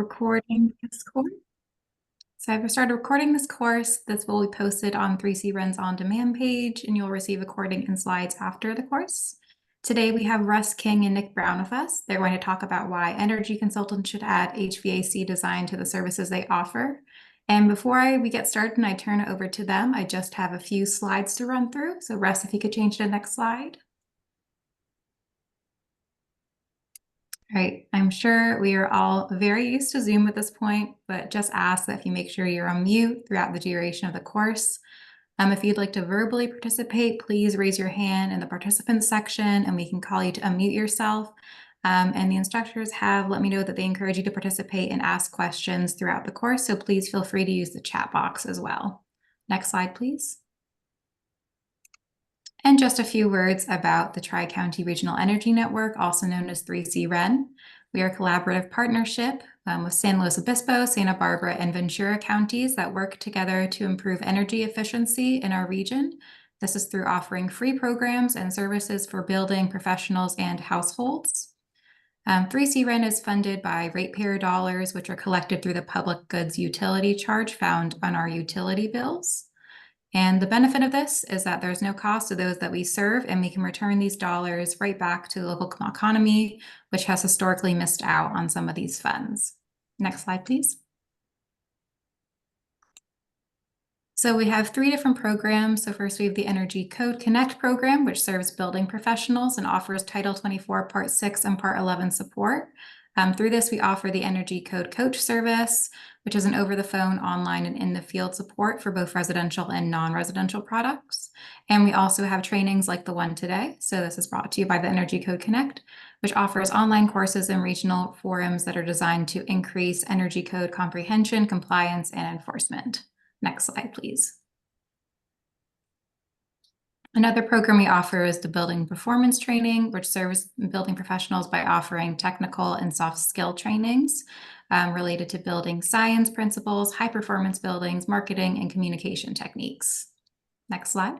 recording this course. So I've started recording this course. This will be posted on 3C Ren's on-demand page, and you'll receive recording and slides after the course. Today we have Russ King and Nick Brown with us. They're going to talk about why energy consultants should add HVAC design to the services they offer. And before we get started and I turn it over to them, I just have a few slides to run through. So Russ, if you could change to the next slide. All right, I'm sure we are all very used to Zoom at this point, but just ask that you make sure you're on mute throughout the duration of the course. If you'd like to verbally participate, please raise your hand in the participants section and we can call you to unmute yourself. And the instructors have let me know that they encourage you to participate and ask questions throughout the course, so please feel free to use the chat box as well. Next slide, please. And just a few words about the Tri-County Regional Energy Network, also known as 3C Ren. We are a collaborative partnership with San Luis Obispo, Santa Barbara, and Ventura counties that work together to improve energy efficiency in our region. This is through offering free programs and services for building professionals and households. 3C Ren is funded by ratepayer dollars, which are collected through the public goods utility charge found on our utility bills. And the benefit of this is that there's no cost to those that we serve, and we can return these dollars right back to the local economy, which has historically missed out on some of these funds. Next slide, please. So we have 3 different programs. So first we have the Energy Code Connect program, which serves building professionals and offers Title 24, Part 6, and Part 11 support. Through this, we offer the Energy Code Coach service, which is an over-the-phone, online, and in-the-field support for both residential and non-residential products. And we also have trainings like the one today. So this is brought to you by the Energy Code Connect, which offers online courses and regional forums that are designed to increase energy code comprehension, compliance, and enforcement. Next slide, please. Another program we offer is the Building Performance Training, which serves building professionals by offering technical and soft skill trainings related to building science principles, high performance buildings, marketing, and communication techniques. Next slide.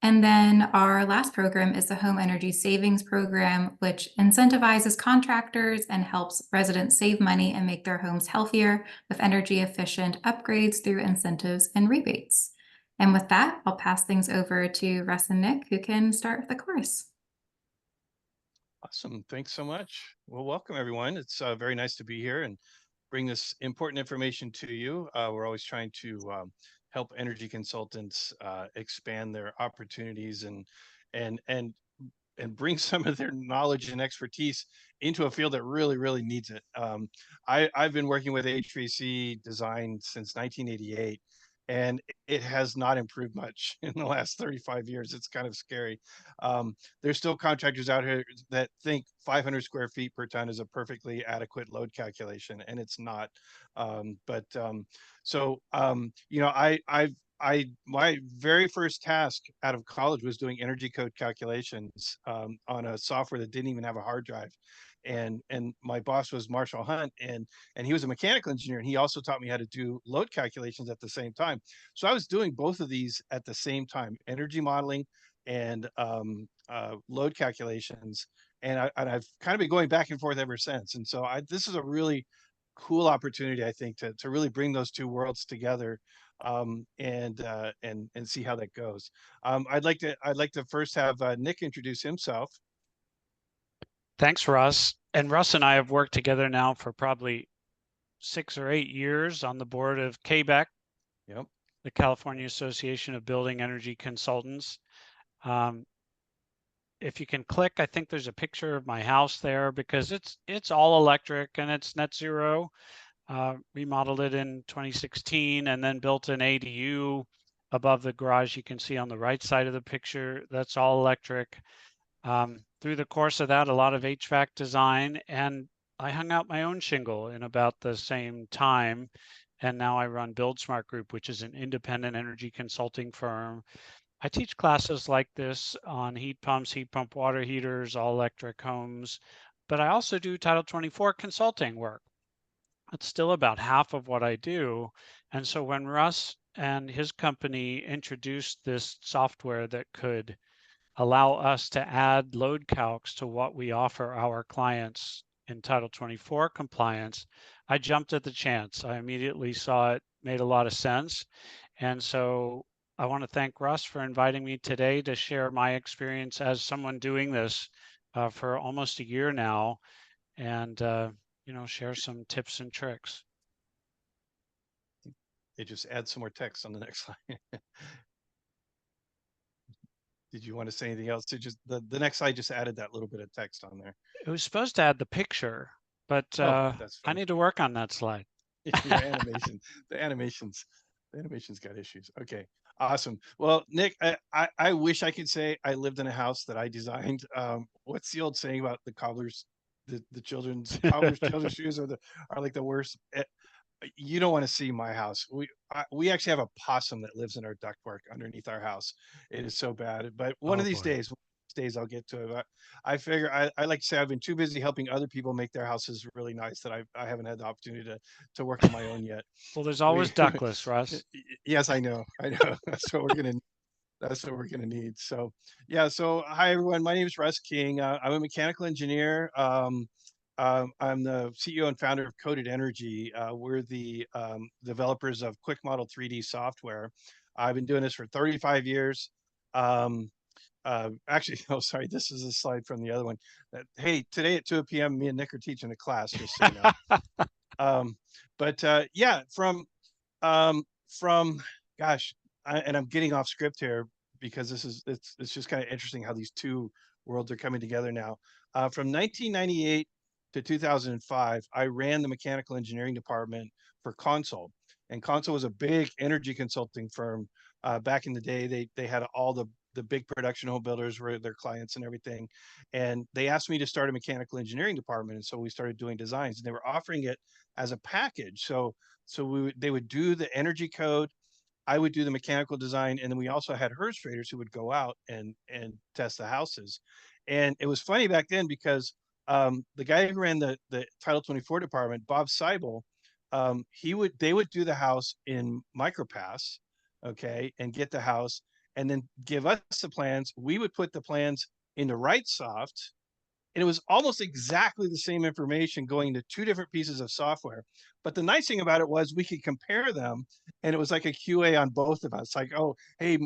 And then our last program is the Home Energy Savings Program, which incentivizes contractors and helps residents save money and make their homes healthier with energy efficient upgrades through incentives and rebates. And with that, I'll pass things over to Russ and Nick, who can start with the course. Awesome. Thanks so much. Well, welcome everyone. It's very nice to be here and bring this important information to you. We're always trying to help energy consultants expand their opportunities and bring some of their knowledge and expertise into a field that really needs it. I've been working with HVAC design since 1988. And it has not improved much in the last 35 years. It's kind of scary. There's still contractors out here that think 500 square feet per ton is a perfectly adequate load calculation, and it's not. You know, my very first task out of college was doing energy code calculations on a software that didn't even have a hard drive. And my boss was Marshall Hunt, and he was a mechanical engineer, and he also taught me how to do load calculations at the same time. So I was doing both of these at the same time, energy modeling and load calculations. And I've kind of been going back and forth ever since. And so this is a really cool opportunity, I think, to really bring those two worlds together and see how that goes. I'd like to first have Nick introduce himself. Thanks, Russ. And Russ and I have worked together now for probably 6 or 8 years on the board of KBEC, Yep. the California Association of Building Energy Consultants. If you can click, I think there's a picture of my house there because it's all electric and it's net zero. Remodeled it in 2016 and then built an ADU above the garage. You can see on the right side of the picture, that's all electric. Through the course of that, a lot of HVAC design, and I hung out my own shingle in about the same time. And now I run Build Smart Group, which is an independent energy consulting firm. I teach classes like this on heat pumps, heat pump water heaters, all electric homes, but I also do Title 24 consulting work. It's still about half of what I do. And so when Russ and his company introduced this software that could allow us to add load calcs to what we offer our clients, in Title 24 compliance, I jumped at the chance. I immediately saw it made a lot of sense. And so I want to thank Russ for inviting me today to share my experience as someone doing this for almost a year now, and share some tips and tricks. It just adds some more text on the next slide. Did you want to say anything else? To just the next slide just added that little bit of text on there. It was supposed to add the picture, but That's I fine. need to work on that slide. Your animation, the animation's got issues. Okay, awesome. Well, Nick, I wish I could say I lived in a house that I designed. What's the old saying about the cobblers, the children's shoes are like the worst. You don't want to see my house. We actually have a possum that lives in our ductwork underneath our house. It is so bad. But one of these boy. days I'll get to it. But I figure I like to say I've been too busy helping other people make their houses really nice that I haven't had the opportunity to work on my own yet. Well, there's always ductless, Russ. Yes, I know. That's what we're gonna need. So yeah. So hi everyone. My name is Russ King. I'm a mechanical engineer. I'm the CEO and founder of Coded Energy. We're the developers of Quick Model 3D software. I've been doing this for 35 years. Actually, oh, sorry, this is a slide from the other one. Hey, today at 2 p.m., me and Nick are teaching a class, just so you know. Yeah, from gosh, and I'm getting off script here because it's just kind of interesting how these two worlds are coming together now. From 1998 to 2005, I ran the mechanical engineering department for Consol, and Consol was a big energy consulting firm. Back in the day, they had all the big production home builders were their clients and everything, and they asked me to start a mechanical engineering department, and so we started doing designs, and they were offering it as a package. So they would do the energy code, I would do the mechanical design, and then we also had HERS traders who would go out and test the houses. And it was funny back then because the guy who ran the Title 24 department, Bob Seibel, they would do the house in MicroPass, okay, and get the house, and then give us the plans. We would put the plans into RightSoft, and it was almost exactly the same information going to two different pieces of software. But the nice thing about it was we could compare them, and it was like a QA on both of us. Like, oh, hey,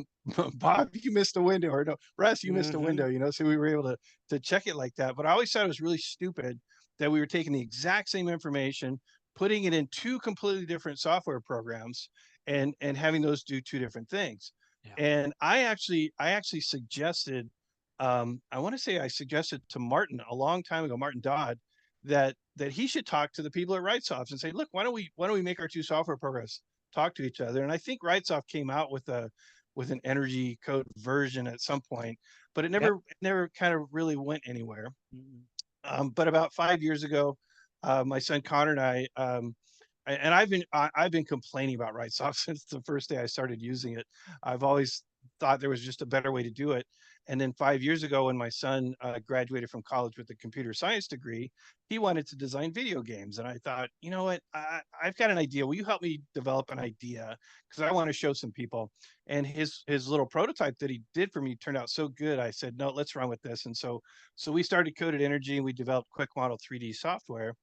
Bob, you missed a window, or no, Russ, you missed a window. So we were able to check it like that. But I always thought it was really stupid that we were taking the exact same information, putting it in two completely different software programs, and having those do two different things. Yeah. And I actually suggested, I want to say I suggested to Martin a long time ago, Martin Dodd, that he should talk to the people at RightSoft and say, look, why don't we make our two software programs talk to each other? And I think RightSoft came out with an energy code version at some point, but it never kind of really went anywhere. Mm-hmm. But about 5 years ago, my son Connor and I, and I've been complaining about RightSoft since the first day I started using it. I've always thought there was just a better way to do it. And then 5 years ago, when my son graduated from college with a computer science degree, he wanted to design video games. And I thought, you know what, I've got an idea. Will you help me develop an idea? Because I want to show some people. And his little prototype that he did for me turned out so good. I said, no, let's run with this. And so we started Coded Energy, and we developed Quick Model 3D software.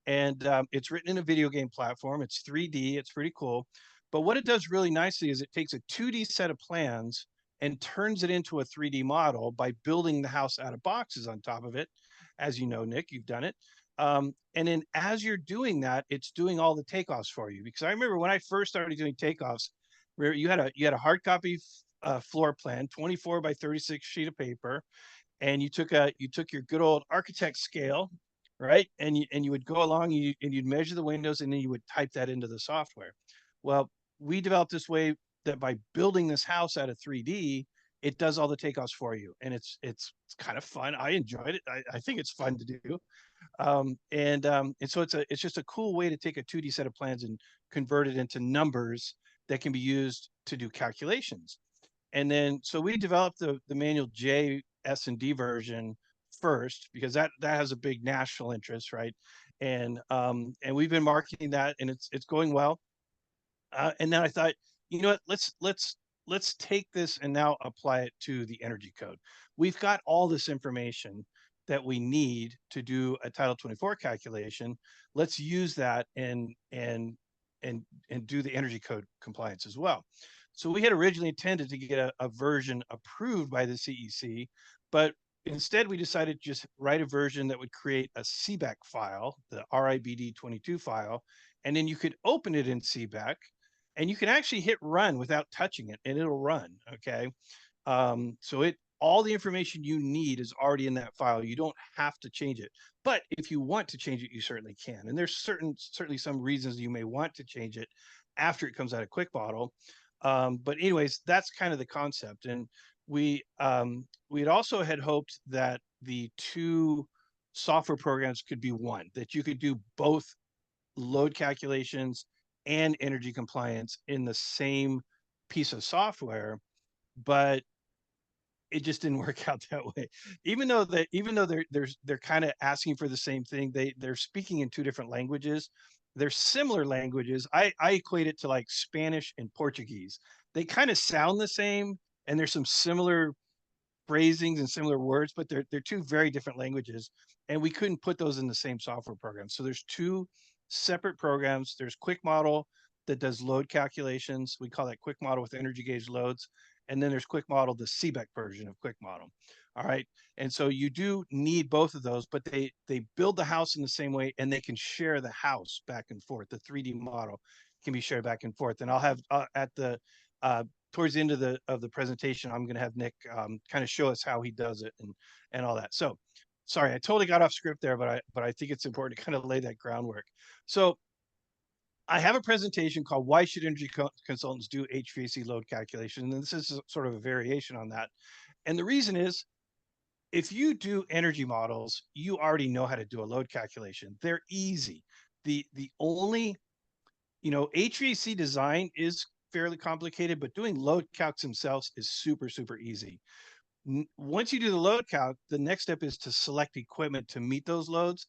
And it's written in a video game platform. It's 3D. It's pretty cool. But what it does really nicely is it takes a 2D set of plans and turns it into a 3D model by building the house out of boxes on top of it. As you know, Nick, you've done it. And then as you're doing that, it's doing all the takeoffs for you. Because I remember when I first started doing takeoffs, where you had a hard copy floor plan, 24 by 36 sheet of paper, and you took your good old architect scale, right? And you would go along and you'd measure the windows, and then you would type that into the software. Well, we developed this way that by building this house out of 3D, it does all the takeoffs for you, and it's kind of fun. I enjoyed it. I think it's fun to do, and so it's just a cool way to take a 2D set of plans and convert it into numbers that can be used to do calculations. And then so we developed the Manual J S&D version first, because that has a big national interest, right? And we've been marketing that, and it's going well. And then I thought, you know what, let's take this and now apply it to the energy code. We've got all this information. that we need to do a Title 24 calculation. Let's use that and do the energy code compliance as well. So we had originally intended to get a version approved by the CEC, but instead we decided to just write a version that would create a CBAC file, the RIBD22 file, and then you could open it in CBAC and you can actually hit run without touching it and it'll run. Okay. So all the information you need is already in that file. You don't have to change it. But if you want to change it, you certainly can. And there's certainly some reasons you may want to change it after it comes out of QuickModel. But anyways, that's kind of the concept. And we had also had hoped that the two software programs could be one, that you could do both load calculations and energy compliance in the same piece of software. But it just didn't work out that way. Even though they're kind of asking for the same thing, they're speaking in two different languages. They're similar languages. I equate it to like Spanish and Portuguese. They kind of sound the same, and there's some similar phrasings and similar words, but they're two very different languages, and we couldn't put those in the same software program. So there's two separate programs. There's QuickModel that does load calculations. We call that QuickModel with energy gauge loads. And then there's QuickModel, the CBEC version of QuickModel. All right. And so you do need both of those, but they build the house in the same way, and they can share the house back and forth. The 3D model can be shared back and forth. And I'll have at the towards the end of the presentation, I'm going to have Nick kind of show us how he does it and all that. So sorry, I totally got off script there, but I think it's important to kind of lay that groundwork. So I have a presentation called Why Should Energy Consultants Do HVAC Load Calculation? And this is sort of a variation on that. And the reason is, if you do energy models, you already know how to do a load calculation. They're easy. The only, HVAC design is fairly complicated, but doing load calcs themselves is super, super easy. Once you do the load calc, the next step is to select equipment to meet those loads.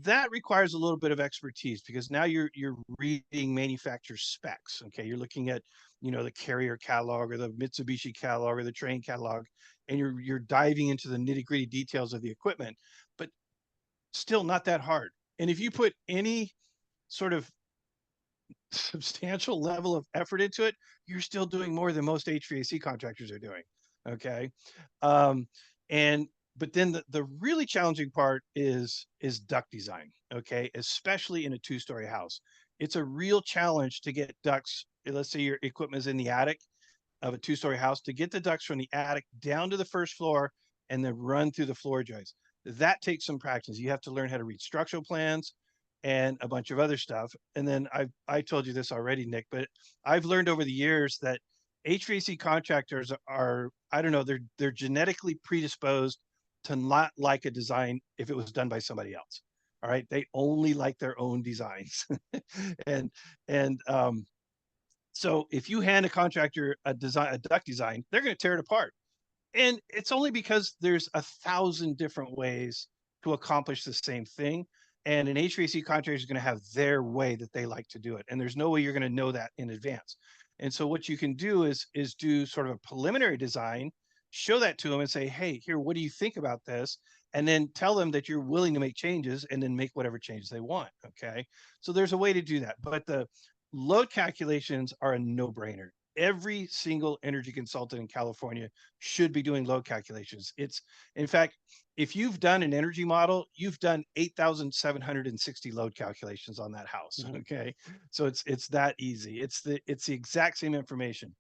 That requires a little bit of expertise because now you're reading manufacturer specs. Okay, you're looking at the Carrier catalog or the Mitsubishi catalog or the Trane catalog, and you're diving into the nitty-gritty details of the equipment, but still not that hard. And if you put any sort of substantial level of effort into it, you're still doing more than most HVAC contractors are doing. Okay, but then the really challenging part is duct design. Okay, especially in a two-story house, it's a real challenge to get ducts. Let's say your equipment is in the attic of a two-story house, to get the ducts from the attic down to the first floor and then run through the floor joists. That takes some practice. You have to learn how to read structural plans and a bunch of other stuff. And then I told you this already, Nick, but I've learned over the years that HVAC contractors are, I don't know, they're genetically predisposed to not like a design if it was done by somebody else. All right, they only like their own designs, and so if you hand a contractor a duct design, they're going to tear it apart. And it's only because there's 1,000 different ways to accomplish the same thing. And an HVAC contractor is going to have their way that they like to do it. And there's no way you're going to know that in advance. And so what you can do is do sort of a preliminary design, show that to them and say, hey, here, what do you think about this? And then tell them that you're willing to make changes and then make whatever changes they want. Okay. So there's a way to do that. But the load calculations are a no-brainer. Every single energy consultant in California should be doing load calculations. It's, in fact, if you've done an energy model, you've done 8,760 load calculations on that house. Mm-hmm. Okay, so it's that easy. It's the exact same information.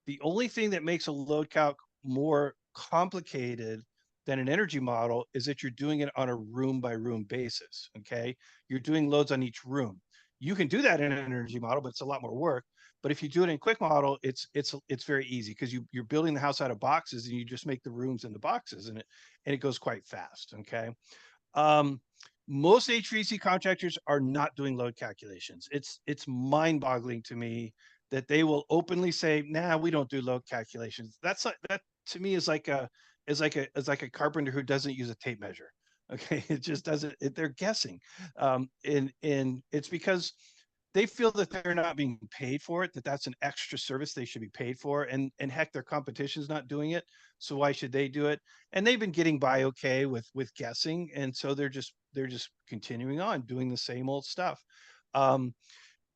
The only thing that makes a load calc more complicated than an energy model is that you're doing it on a room by room basis. Okay, you're doing loads on each room. You can do that in an energy model, but it's a lot more work. But if you do it in QuickModel, it's very easy because you're building the house out of boxes and you just make the rooms in the boxes, and it goes quite fast. Okay. Most HVAC contractors are not doing load calculations. It's mind-boggling to me that they will openly say, "Nah, we don't do load calculations." That to me is like a carpenter who doesn't use a tape measure. Okay, it just doesn't. They're guessing, and it's because they feel that they're not being paid for it, that that's an extra service they should be paid for. And heck, their competition's not doing it. So why should they do it? And they've been getting by okay with guessing. And so they're just continuing on doing the same old stuff. Um,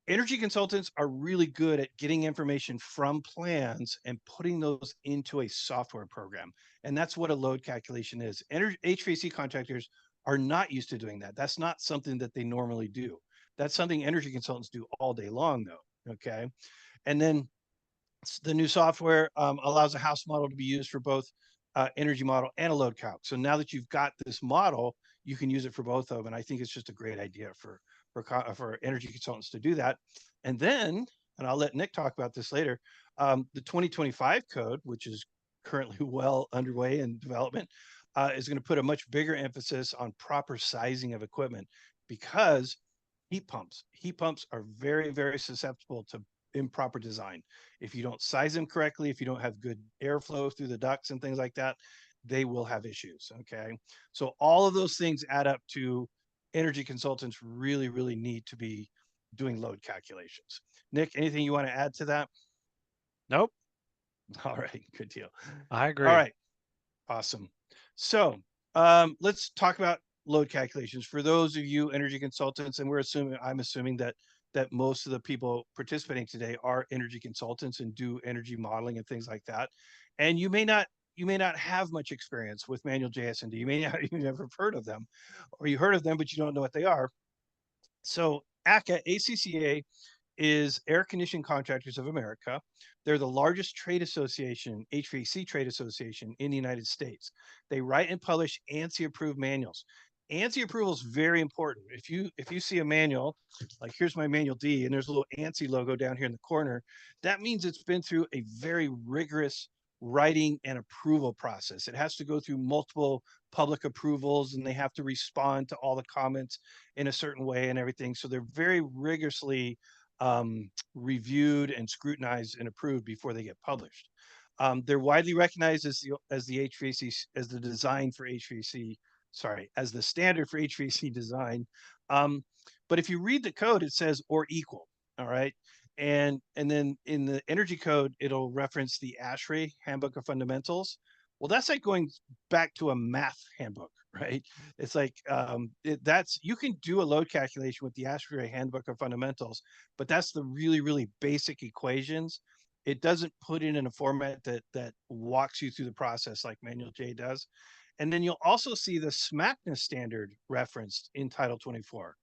Energy consultants are really good at getting information from plans and putting those into a software program. And that's what a load calculation is. HVAC contractors are not used to doing that. That's not something that they normally do. That's something energy consultants do all day long, though. Okay. And then the new software allows a house model to be used for both energy model and a load calc. So now that you've got this model, you can use it for both of them. And I think it's just a great idea for energy consultants to do that. And then, and I'll let Nick talk about this later, the 2025 code, which is currently well underway in development, is going to put a much bigger emphasis on proper sizing of equipment, because heat pumps are very, very susceptible to improper design. If you don't size them correctly, if you don't have good airflow through the ducts and things like that, they will have issues. Okay. So all of those things add up to energy consultants really, really need to be doing load calculations. Nick, anything you want to add to that? Nope. All right. Good deal. I agree. All right. Awesome. So let's talk about load calculations for those of you energy consultants. And I'm assuming that most of the people participating today are energy consultants and do energy modeling and things like that. And you may not have much experience with Manual J, S&D. You may not even have heard of them, or you heard of them, but you don't know what they are. So ACCA is Air Conditioning Contractors of America. They're the largest trade association, HVAC trade association in the United States. They write and publish ANSI approved manuals. ANSI approval is very important. If you see a manual, like here's my manual D, and there's a little ANSI logo down here in the corner, that means it's been through a very rigorous writing and approval process. It has to go through multiple public approvals, and they have to respond to all the comments in a certain way and everything. So they're very rigorously reviewed and scrutinized and approved before they get published. They're widely recognized as the HVAC, as the design for HVAC, as the standard for HVAC design. But if you read the code, it says or equal. All right. And then in the energy code, it'll reference the ASHRAE Handbook of Fundamentals. Well, that's like going back to a math handbook, right? It's like you can do a load calculation with the ASHRAE Handbook of Fundamentals, but that's the really, really basic equations. It doesn't put it in a format that walks you through the process like Manual J does. And then you'll also see the SMACNA standard referenced in Title 24.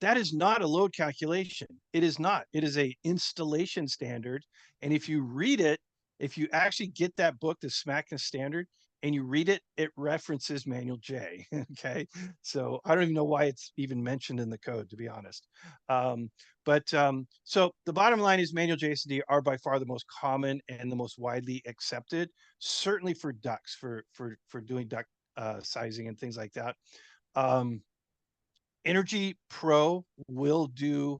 That is not a load calculation. It is not. It is a installation standard. And if you read it, if you actually get that book, the SMACNA standard, and you read it, it references Manual J. Okay. So I don't even know why it's even mentioned in the code, to be honest. So the bottom line is Manual J, S&D are by far the most common and the most widely accepted, certainly for ducts, for doing duct sizing and things like that. Energy Pro will do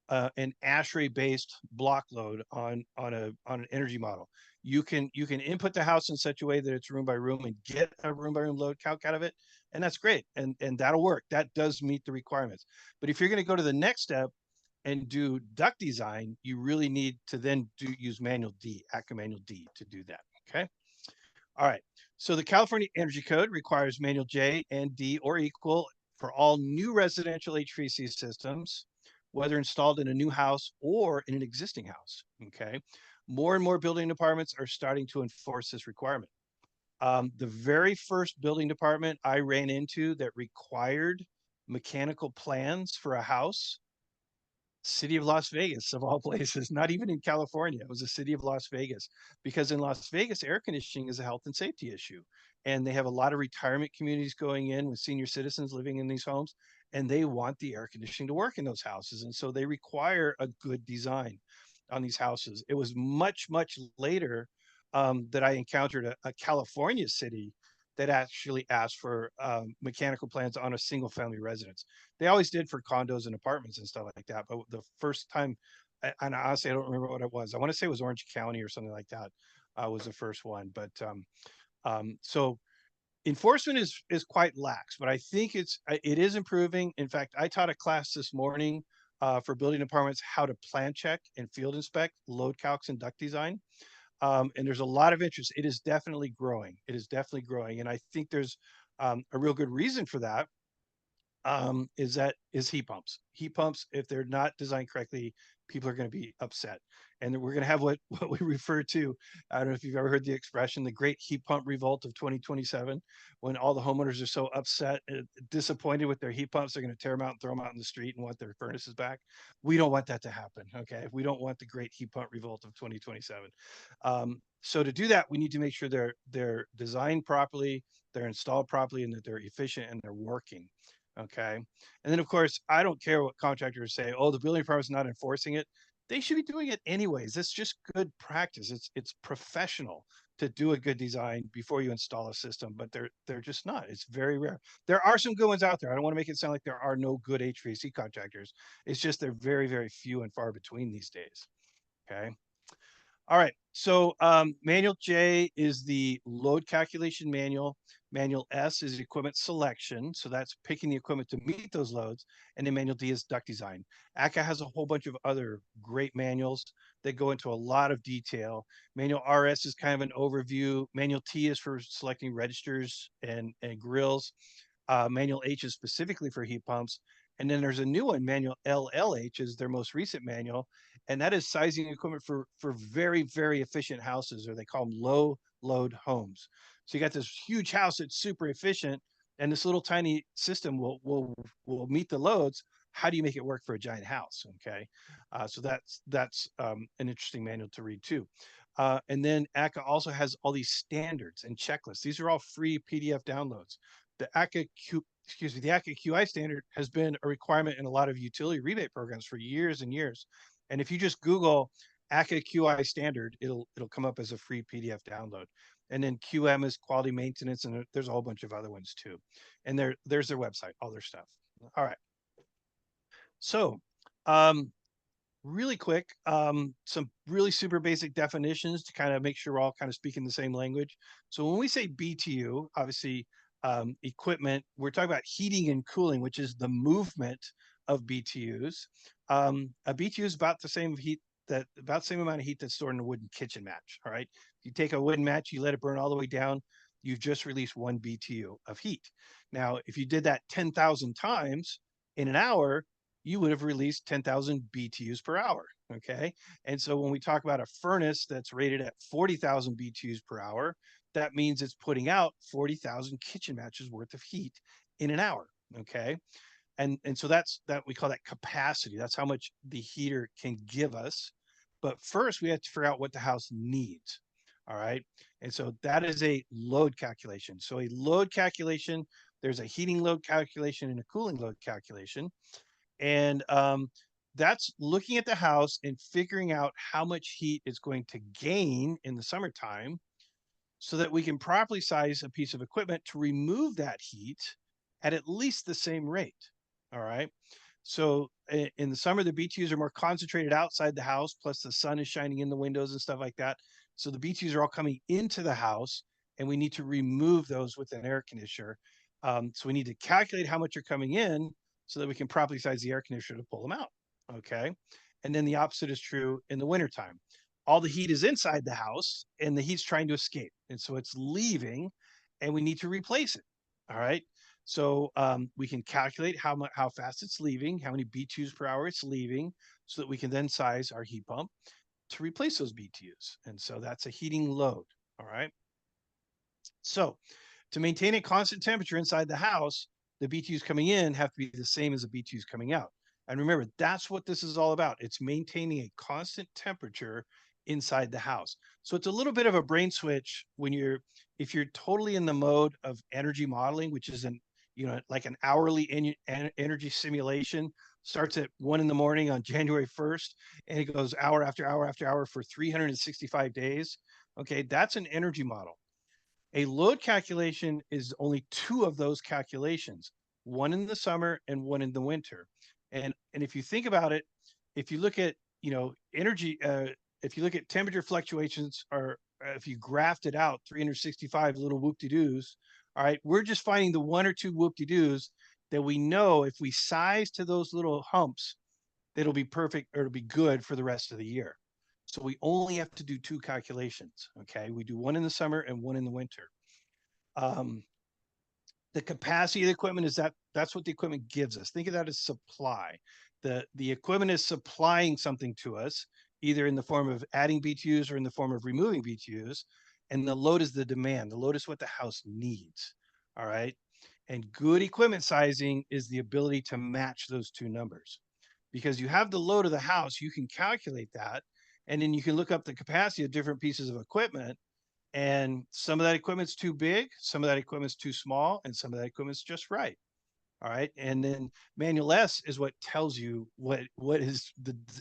an ASHRAE based block load on an energy model. You can input the house in such a way that it's room by room and get a room by room load calc out of it, and that's great, and that'll work. That does meet the requirements. But if you're going to go to the next step and do duct design, you really need to then use Manual D, ACCA Manual D, to do that. Okay. All right. So the California Energy Code requires Manual J and D or equal for all new residential HVAC systems, whether installed in a new house or in an existing house. Okay. More and more building departments are starting to enforce this requirement. The very first building department I ran into that required mechanical plans for a house, city of Las Vegas, of all places, not even in California. It was the city of Las Vegas, because in Las Vegas, air conditioning is a health and safety issue. And they have a lot of retirement communities going in with senior citizens living in these homes, and they want the air conditioning to work in those houses. And so they require a good design on these houses. It was much, much later that I encountered a California city that actually asked for mechanical plans on a single family residence. They always did for condos and apartments and stuff like that. But the first time, and honestly, I don't remember what it was. I want to say it was Orange County or something like that was the first one. But so enforcement is quite lax, but I think it is improving. In fact, I taught a class this morning for building departments how to plan check and field inspect load calcs and duct design. And there's a lot of interest. It is definitely growing. It is definitely growing. And I think there's a real good reason for that. Is heat pumps. Heat pumps, if they're not designed correctly, people are going to be upset. And we're going to have what we refer to, I don't know if you've ever heard the expression, the great heat pump revolt of 2027, when all the homeowners are so upset, disappointed with their heat pumps, they're going to tear them out and throw them out in the street and want their furnaces back. We don't want that to happen. Okay. We don't want the great heat pump revolt of 2027. So to do that, we need to make sure they're designed properly, they're installed properly, and that they're efficient and they're working. Okay. And then of course, I don't care what contractors say, oh, the building department's not enforcing it. They should be doing it anyways. It's just good practice. It's professional to do a good design before you install a system, but they're just not. It's very rare. There are some good ones out there. I don't want to make it sound like there are no good HVAC contractors. It's just they're very, very few and far between these days. Okay. All right, so Manual J is the load calculation manual. Manual S is equipment selection. So that's picking the equipment to meet those loads. And then Manual D is duct design. ACCA has a whole bunch of other great manuals that go into a lot of detail. Manual RS is kind of an overview. Manual T is for selecting registers and grills. Manual H is specifically for heat pumps. And then there's a new one, Manual LLH is their most recent manual. And that is sizing equipment for very, very efficient houses, or they call them low load homes. So you got this huge house that's super efficient, and this little tiny system will meet the loads. How do you make it work for a giant house? Okay, so that's an interesting manual to read too. And then ACCA also has all these standards and checklists. These are all free PDF downloads. The ACCA QI standard has been a requirement in a lot of utility rebate programs for years and years. And if you just Google ACCA QI standard, it'll come up as a free PDF download. And then QM is quality maintenance, and there's a whole bunch of other ones too. And there's their website, all their stuff. All right. So really quick, some really super basic definitions to kind of make sure we're all kind of speaking the same language. So when we say BTU, obviously equipment, we're talking about heating and cooling, which is the movement of BTUs. A BTU is about the same amount of heat that's stored in a wooden kitchen match. All right. If you take a wooden match, you let it burn all the way down, you've just released 1 BTU of heat. Now, if you did that 10,000 times in an hour, you would have released 10,000 BTUs per hour. Okay. And so when we talk about a furnace that's rated at 40,000 BTUs per hour, that means it's putting out 40,000 kitchen matches worth of heat in an hour. Okay. And so we call that capacity. That's how much the heater can give us. But first we have to figure out what the house needs. All right. And so that is a load calculation. So a load calculation, there's a heating load calculation and a cooling load calculation. And that's looking at the house and figuring out how much heat it's going to gain in the summertime so that we can properly size a piece of equipment to remove that heat at least the same rate. All right. So in the summer, the BTUs are more concentrated outside the house, plus the sun is shining in the windows and stuff like that. So the BTUs are all coming into the house, and we need to remove those with an air conditioner. So we need to calculate how much are coming in so that we can properly size the air conditioner to pull them out. Okay. And then the opposite is true in the wintertime. All the heat is inside the house and the heat's trying to escape. And so it's leaving and we need to replace it. All right. So we can calculate how fast it's leaving, how many BTUs per hour it's leaving, so that we can then size our heat pump to replace those BTUs. And so that's a heating load. All right. So to maintain a constant temperature inside the house, the BTUs coming in have to be the same as the BTUs coming out. And remember, that's what this is all about. It's maintaining a constant temperature inside the house. So it's a little bit of a brain switch if you're totally in the mode of energy modeling, which is like an hourly energy simulation, starts at 1 a.m. on January 1st, and it goes hour after hour after hour for 365 days. Okay, that's an energy model. A load calculation is only 2 of those calculations, one in the summer and one in the winter. And if you think about it, if you look at, energy, if you look at temperature fluctuations, or if you graphed it out, 365 little whoop-de-doos, all right, we're just finding the 1 or 2 whoop-de-doos that we know if we size to those little humps, it'll be perfect or it'll be good for the rest of the year. So we only have to do 2 calculations. Okay. We do one in the summer and one in the winter. The capacity of the equipment is that's what the equipment gives us. Think of that as supply. The equipment is supplying something to us, either in the form of adding BTUs or in the form of removing BTUs. And the load is the demand. The load is what the house needs. All right. And good equipment sizing is the ability to match those two numbers. Because you have the load of the house, you can calculate that. And then you can look up the capacity of different pieces of equipment. And some of that equipment's too big, some of that equipment's too small, and some of that equipment's just right. All right. And then manual S is what tells you what is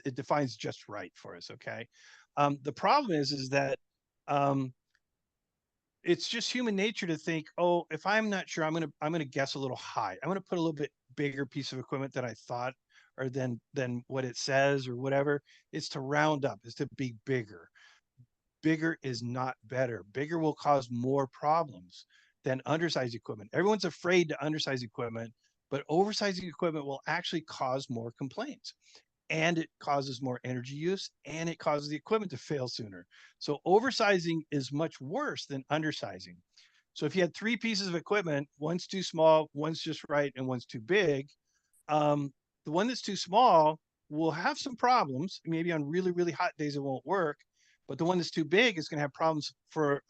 it defines just right for us. Okay. The problem is that it's just human nature to think, oh, if I'm not sure, I'm gonna guess a little high. I'm gonna put a little bit bigger piece of equipment than I thought, or than what it says or whatever. It's to round up, is to be bigger. Bigger is not better. Bigger will cause more problems than undersized equipment. Everyone's afraid to undersize equipment, but oversizing equipment will actually cause more complaints, and it causes more energy use, and it causes the equipment to fail sooner. So oversizing is much worse than undersizing. So if you had 3 pieces of equipment, one's too small, one's just right, and one's too big, the one that's too small will have some problems. Maybe on really, really hot days, it won't work. But the one that's too big is going to have problems for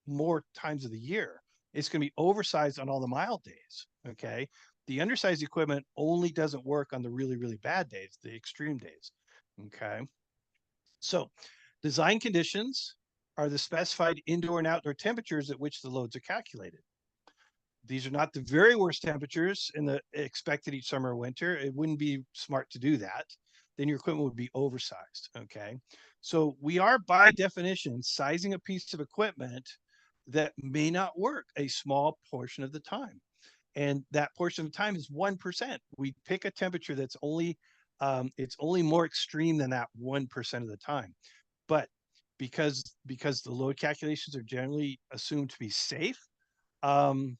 more times of the year. It's going to be oversized on all the mild days. Okay. The undersized equipment only doesn't work on the really, really bad days, the extreme days. Okay. So design conditions are the specified indoor and outdoor temperatures at which the loads are calculated. These are not the very worst temperatures in the expected each summer or winter. It wouldn't be smart to do that. Then your equipment would be oversized. Okay. So we are by definition sizing a piece of equipment that may not work a small portion of the time. And that portion of the time is 1%. We pick a temperature that's only, it's only more extreme than that 1% of the time. But because the load calculations are generally assumed to be safe, even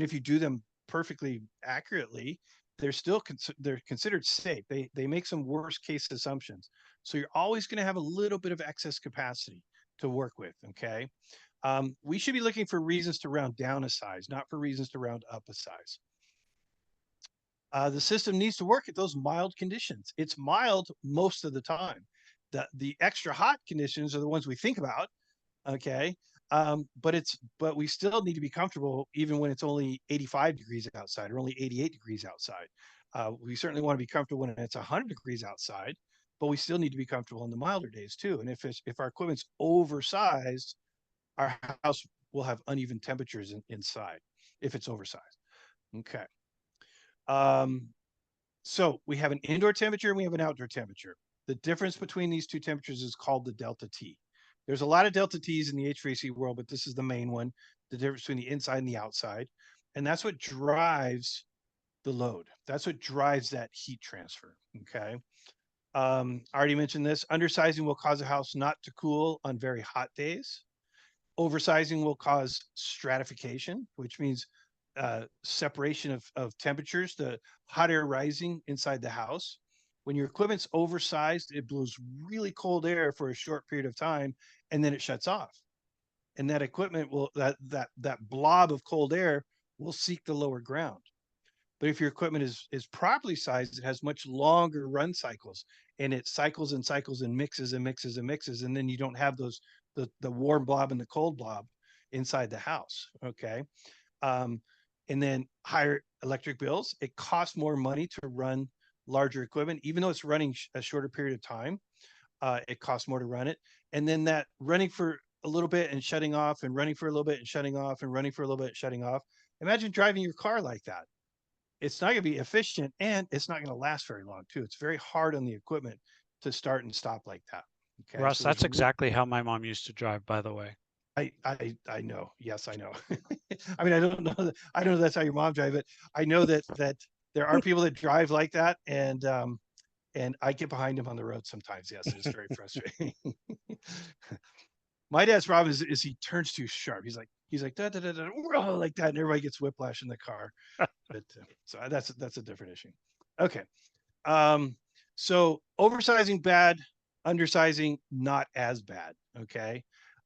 if you do them perfectly accurately, they're still they're considered safe. They make some worst case assumptions. So you're always going to have a little bit of excess capacity to work with. Okay. We should be looking for reasons to round down a size, not for reasons to round up a size. The system needs to work at those mild conditions. It's mild most of the time. The extra hot conditions are the ones we think about. Okay. But we still need to be comfortable even when it's only 85 degrees outside or only 88 degrees outside. We certainly want to be comfortable when it's 100 degrees outside, but we still need to be comfortable in the milder days too. And if our equipment's oversized, our house will have uneven temperatures inside if it's oversized. Okay. So we have an indoor temperature and we have an outdoor temperature. The difference between these two temperatures is called the delta T. There's a lot of delta T's in the HVAC world, but this is the main one, the difference between the inside and the outside. And that's what drives the load. That's what drives that heat transfer. Okay. I already mentioned this. Undersizing will cause a house not to cool on very hot days. Oversizing will cause stratification, which means separation of temperatures, the hot air rising inside the house. When your equipment's oversized, it blows really cold air for a short period of time, and then it shuts off. And that equipment will, that blob of cold air will seek the lower ground. But if your equipment is properly sized, it has much longer run cycles, and it cycles and cycles and mixes and mixes and mixes, and then you don't have those the warm blob and the cold blob inside the house. Okay. And then higher electric bills. It costs more money to run larger equipment, even though it's running a shorter period of time. It costs more to run it. And then that running for a little bit and shutting off, and running for a little bit and shutting off, and running for a little bit and shutting off. Imagine driving your car like that. It's not going to be efficient, and it's not going to last very long too. It's very hard on the equipment to start and stop like that. Okay. Russ, So that's exactly how my mom used to drive, by the way. I know. Yes, I know. I mean, I don't know that's how your mom drive it. I know that there are people that drive like that, and I get behind them on the road sometimes. Yes, it is very frustrating. My dad's problem is he turns too sharp. He's like da, da, da, da, like that, and everybody gets whiplash in the car. But so that's a different issue. Okay. So oversizing bad, undersizing not as bad. Okay.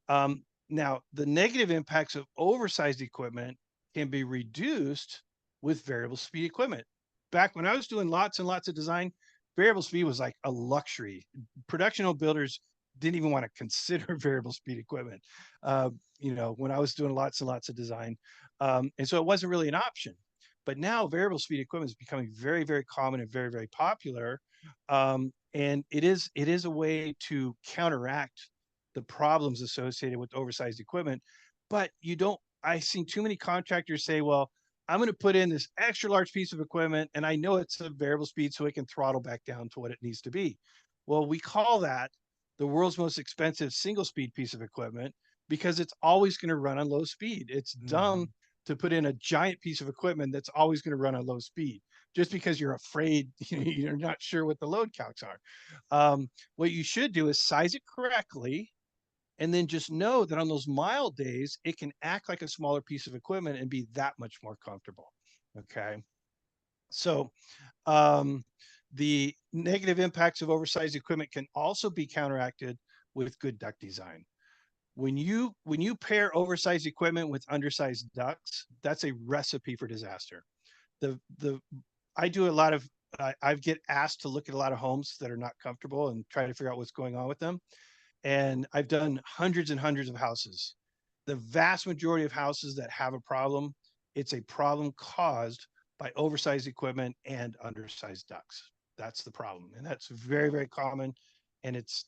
Now the negative impacts of oversized equipment can be reduced with variable speed equipment. Back when I was doing lots and lots of design, variable speed was like a luxury. Production home builders didn't even want to consider variable speed equipment. When I was doing lots and lots of design, and so it wasn't really an option. But now variable speed equipment is becoming very, very common and very, very popular. And it is a way to counteract the problems associated with oversized equipment. But you don't, I've seen too many contractors say, well, I'm going to put in this extra large piece of equipment and I know it's a variable speed so it can throttle back down to what it needs to be. Well, we call that the world's most expensive single speed piece of equipment because it's always going to run on low speed. It's dumb to put in a giant piece of equipment that's always going to run on low speed just because you're afraid, you're not sure what the load calcs are. What you should do is size it correctly and then just know that on those mild days, it can act like a smaller piece of equipment and be that much more comfortable. Okay. So the negative impacts of oversized equipment can also be counteracted with good duct design. When you pair oversized equipment with undersized ducts, that's a recipe for disaster. I do a lot of I get asked to look at a lot of homes that are not comfortable and try to figure out what's going on with them. And I've done hundreds and hundreds of houses. The vast majority of houses that have a problem, it's a problem caused by oversized equipment and undersized ducts. That's the problem. And that's very, very common. And it's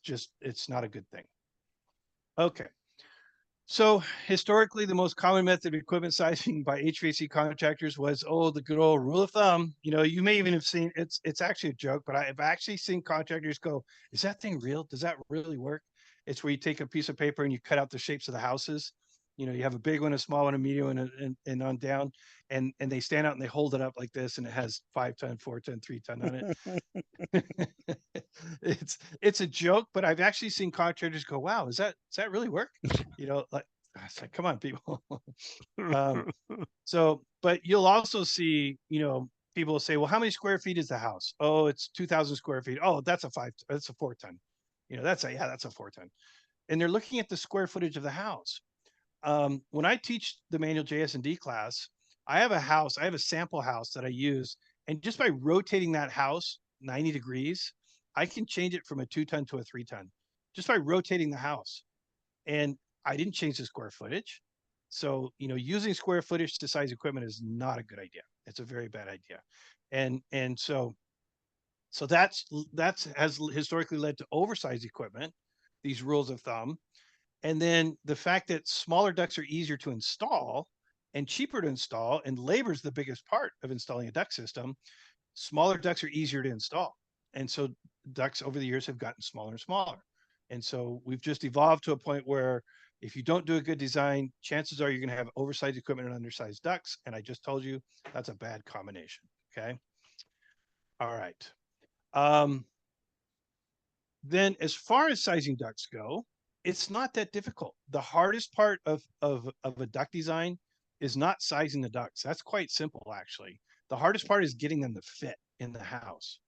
not a good thing. Okay. So historically, the most common method of equipment sizing by HVAC contractors was, the good old rule of thumb. You may even have seen it's actually a joke, but I've actually seen contractors go, is that thing real? Does that really work? It's where you take a piece of paper and you cut out the shapes of the houses. You have a big one, a small one, a medium one, and on down, and they stand out and they hold it up like this, and it has 5 ton, 4 ton, 3 ton on it. It's a joke, but I've actually seen contractors go, wow, does that really work? It's like, come on, people. But you'll also see, people will say, well, how many square feet is the house? Oh, it's 2,000 square feet. Oh, that's a 4 ton. That's a 4 ton. And they're looking at the square footage of the house. When I teach the Manual J, S&D class, I have a sample house that I use. And just by rotating that house 90 degrees, I can change it from a 2 ton to a 3 ton just by rotating the house. And I didn't change the square footage. So, using square footage to size equipment is not a good idea. It's a very bad idea. And so that's has historically led to oversized equipment, these rules of thumb. And then the fact that smaller ducts are easier to install and cheaper to install, and labor is the biggest part of installing a duct system. Smaller ducts are easier to install. And so ducts over the years have gotten smaller and smaller. And so we've just evolved to a point where if you don't do a good design, chances are you're going to have oversized equipment and undersized ducts. And I just told you that's a bad combination. Okay. All right. Then as far as sizing ducts go, it's not that difficult. The hardest part of a duct design is not sizing the ducts. That's quite simple, actually. The hardest part is getting them to fit in the house.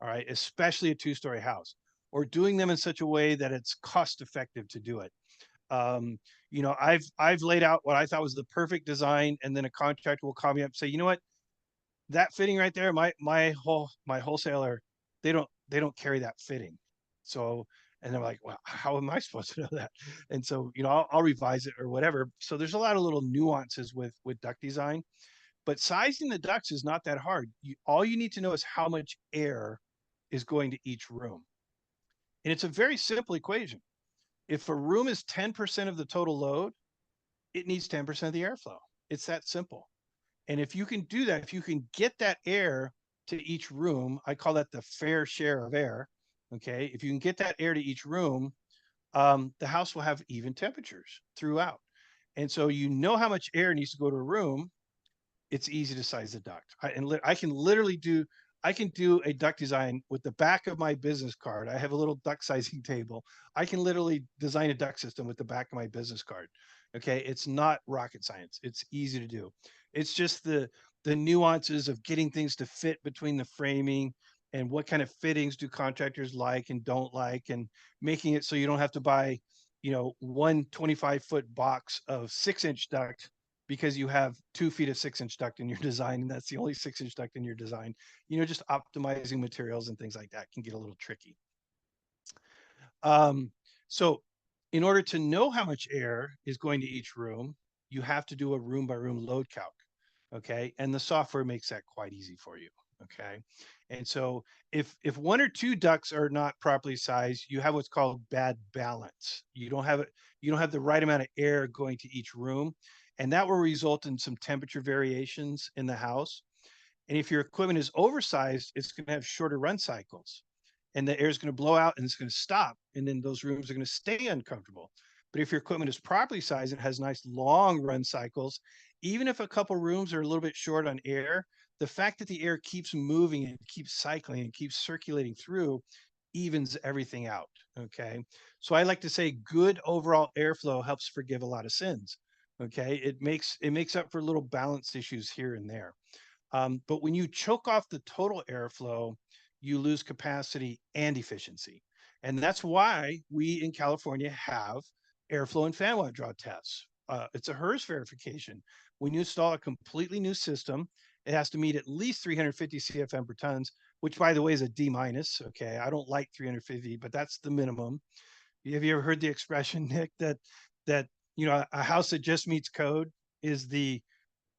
All right, especially a 2-story house, or doing them in such a way that it's cost effective to do it. I've laid out what I thought was the perfect design, and then a contractor will call me up and say, you know what, that fitting right there, my wholesaler, they don't carry that fitting. So, and they're like, well, how am I supposed to know that? And so, I'll revise it or whatever. So there's a lot of little nuances with duct design, but sizing the ducts is not that hard. All you need to know is how much air is going to each room. And it's a very simple equation. If a room is 10% of the total load, it needs 10% of the airflow. It's that simple. And if you can do that, if you can get that air to each room, I call that the fair share of air. Okay. If you can get that air to each room, the house will have even temperatures throughout. And so how much air needs to go to a room. It's easy to size the duct. I can do a duct design with the back of my business card. I have a little duct sizing table. I can literally design a duct system with the back of my business card. Okay. It's not rocket science. It's easy to do. It's just the nuances of getting things to fit between the framing and what kind of fittings do contractors like and don't like, and making it so you don't have to buy, you know, one 25-foot box of 6-inch duct because you have 2 feet of 6-inch duct in your design, and that's the only 6-inch duct in your design. You know, just optimizing materials and things like that can get a little tricky. So in order to know how much air is going to each room, you have to do a room by room load calc. Okay. And the software makes that quite easy for you. Okay. And so if one or two ducts are not properly sized, you have what's called bad balance. You don't have the right amount of air going to each room. And that will result in some temperature variations in the house. And if your equipment is oversized, it's going to have shorter run cycles, and the air is going to blow out and it's going to stop. And then those rooms are going to stay uncomfortable. But if your equipment is properly sized and has nice long run cycles, even if a couple rooms are a little bit short on air, the fact that the air keeps moving and keeps cycling and keeps circulating through evens everything out. Okay. So I like to say good overall airflow helps forgive a lot of sins. Okay. It makes up for little balance issues here and there. But when you choke off the total airflow, you lose capacity and efficiency. And that's why we in California have airflow and fan watt draw tests. It's a HERS verification. When you install a completely new system, it has to meet at least 350 CFM per tons, which by the way is a D minus. Okay. I don't like 350, but that's the minimum. Have you ever heard the expression, Nick, that you know, a house that just meets code is the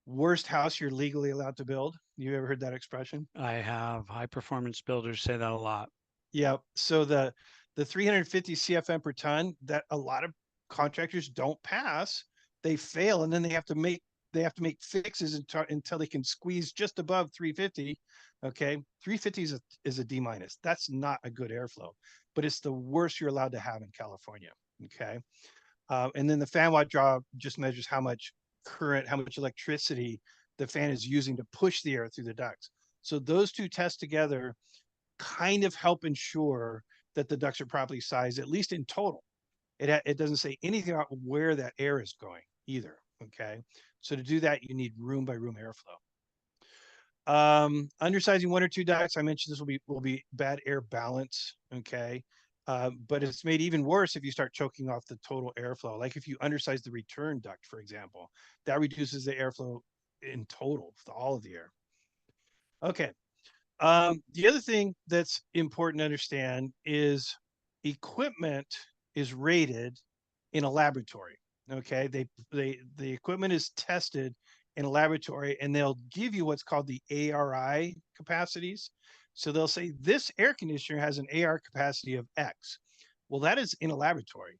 worst house you're legally allowed to build? You ever heard that expression? I have. High performance builders say that a lot. Yeah. So the 350 CFM per ton that a lot of contractors don't pass, they fail, and then they have to make fixes until they can squeeze just above 350. Okay, 350 is a D minus. That's not a good airflow, but it's the worst you're allowed to have in California. Okay, and then the fan watt draw just measures how much current, how much electricity the fan is using to push the air through the ducts. So those two tests together kind of help ensure that the ducts are properly sized, at least in total. It doesn't say anything about where that air is going either. Okay. So to do that, you need room by room airflow. Undersizing one or two ducts, I mentioned this will be bad air balance. Okay. But it's made even worse if you start choking off the total airflow. Like if you undersize the return duct, for example, that reduces the airflow in total, all of the air. Okay. The other thing that's important to understand is equipment is rated in a laboratory. Okay, the equipment is tested in a laboratory, and they'll give you what's called the ARI capacities. So they'll say this air conditioner has an AR capacity of X. Well, that is in a laboratory.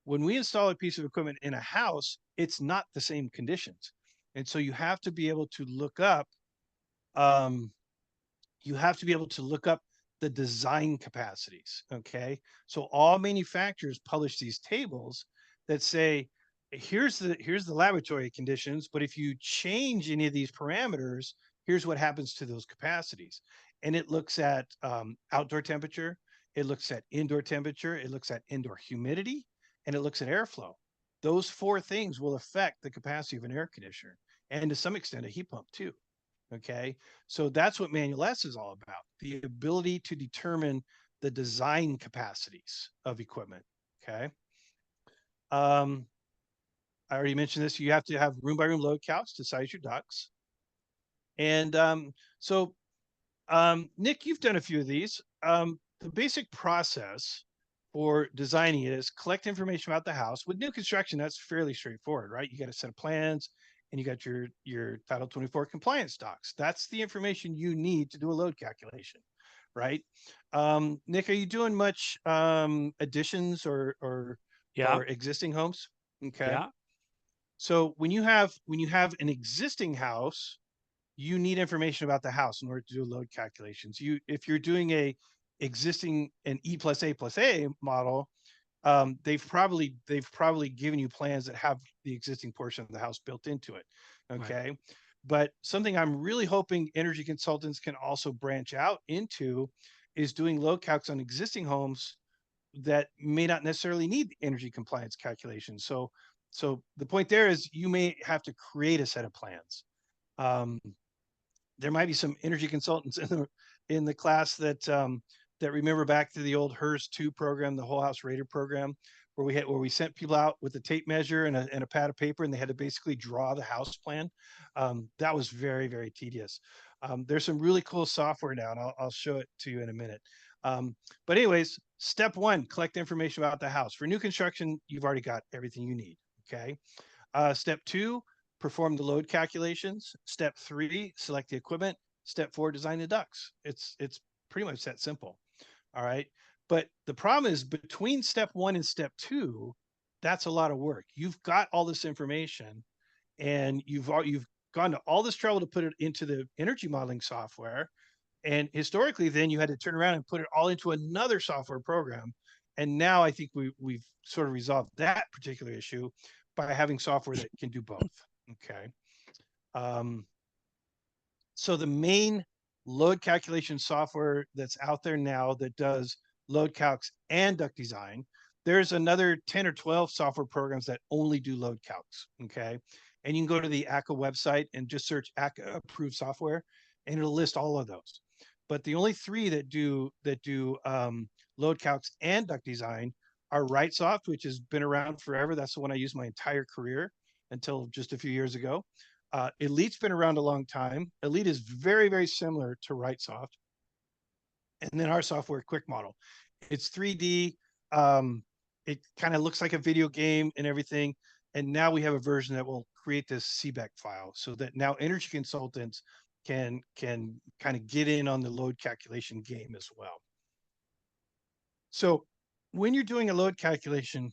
When we install a piece of equipment in a house, it's not the same conditions, and so you have to be able to look up. You have to be able to look up the design capacities. Okay. So all manufacturers publish these tables that say, here's the laboratory conditions, but if you change any of these parameters, here's what happens to those capacities. And it looks at outdoor temperature, it looks at indoor temperature, it looks at indoor humidity, and it looks at airflow. Those four things will affect the capacity of an air conditioner, and to some extent a heat pump too. Okay, so that's what Manual S is all about, the ability to determine the design capacities of equipment. Okay. I already mentioned this. You have to have room by room load calcs to size your ducts. And Nick, you've done a few of these. The basic process for designing it is collect information about the house. With new construction, that's fairly straightforward, right? You got a set of plans, and you got your Title 24 compliance docs. That's the information you need to do a load calculation, right? Nick, are you doing much additions or Yeah. existing homes? Okay. Yeah. So when you have an existing house, you need information about the house in order to do load calculations. If you're doing an E plus A model, they've probably given you plans that have the existing portion of the house built into it. Okay. Right. But something I'm really hoping energy consultants can also branch out into is doing load calcs on existing homes that may not necessarily need energy compliance calculations. So the point there is you may have to create a set of plans. There might be some energy consultants in the class that that remember back to the old HERS 2 program, the Whole House Rater program, where we sent people out with a tape measure and a pad of paper, and they had to basically draw the house plan. That was very, very tedious. There's some really cool software now, and I'll show it to you in a minute. But anyways, step one, collect information about the house. For new construction, you've already got everything you need, okay? Step two, perform the load calculations. Step three, select the equipment. Step four, design the ducts. It's pretty much that simple, all right? But the problem is between step one and step two, that's a lot of work. You've got all this information and you've gone to all this trouble to put it into the energy modeling software. And historically, then you had to turn around and put it all into another software program. And now I think we've sort of resolved that particular issue by having software that can do both. Okay. So the main load calculation software that's out there now that does load calcs and duct design, there's another 10 or 12 software programs that only do load calcs. Okay. And you can go to the ACCA website and just search ACCA approved software, and it'll list all of those. But the only three that do load calcs and duct design are RightSoft, which has been around forever. That's the one I used my entire career until just a few years ago. Elite's been around a long time. Elite is very, very similar to RightSoft. And then our software, Quick Model. It's 3D. It kind of looks like a video game and everything. And now we have a version that will create this CBEC file so that now energy consultants can kind of get in on the load calculation game as well. So when you're doing a load calculation,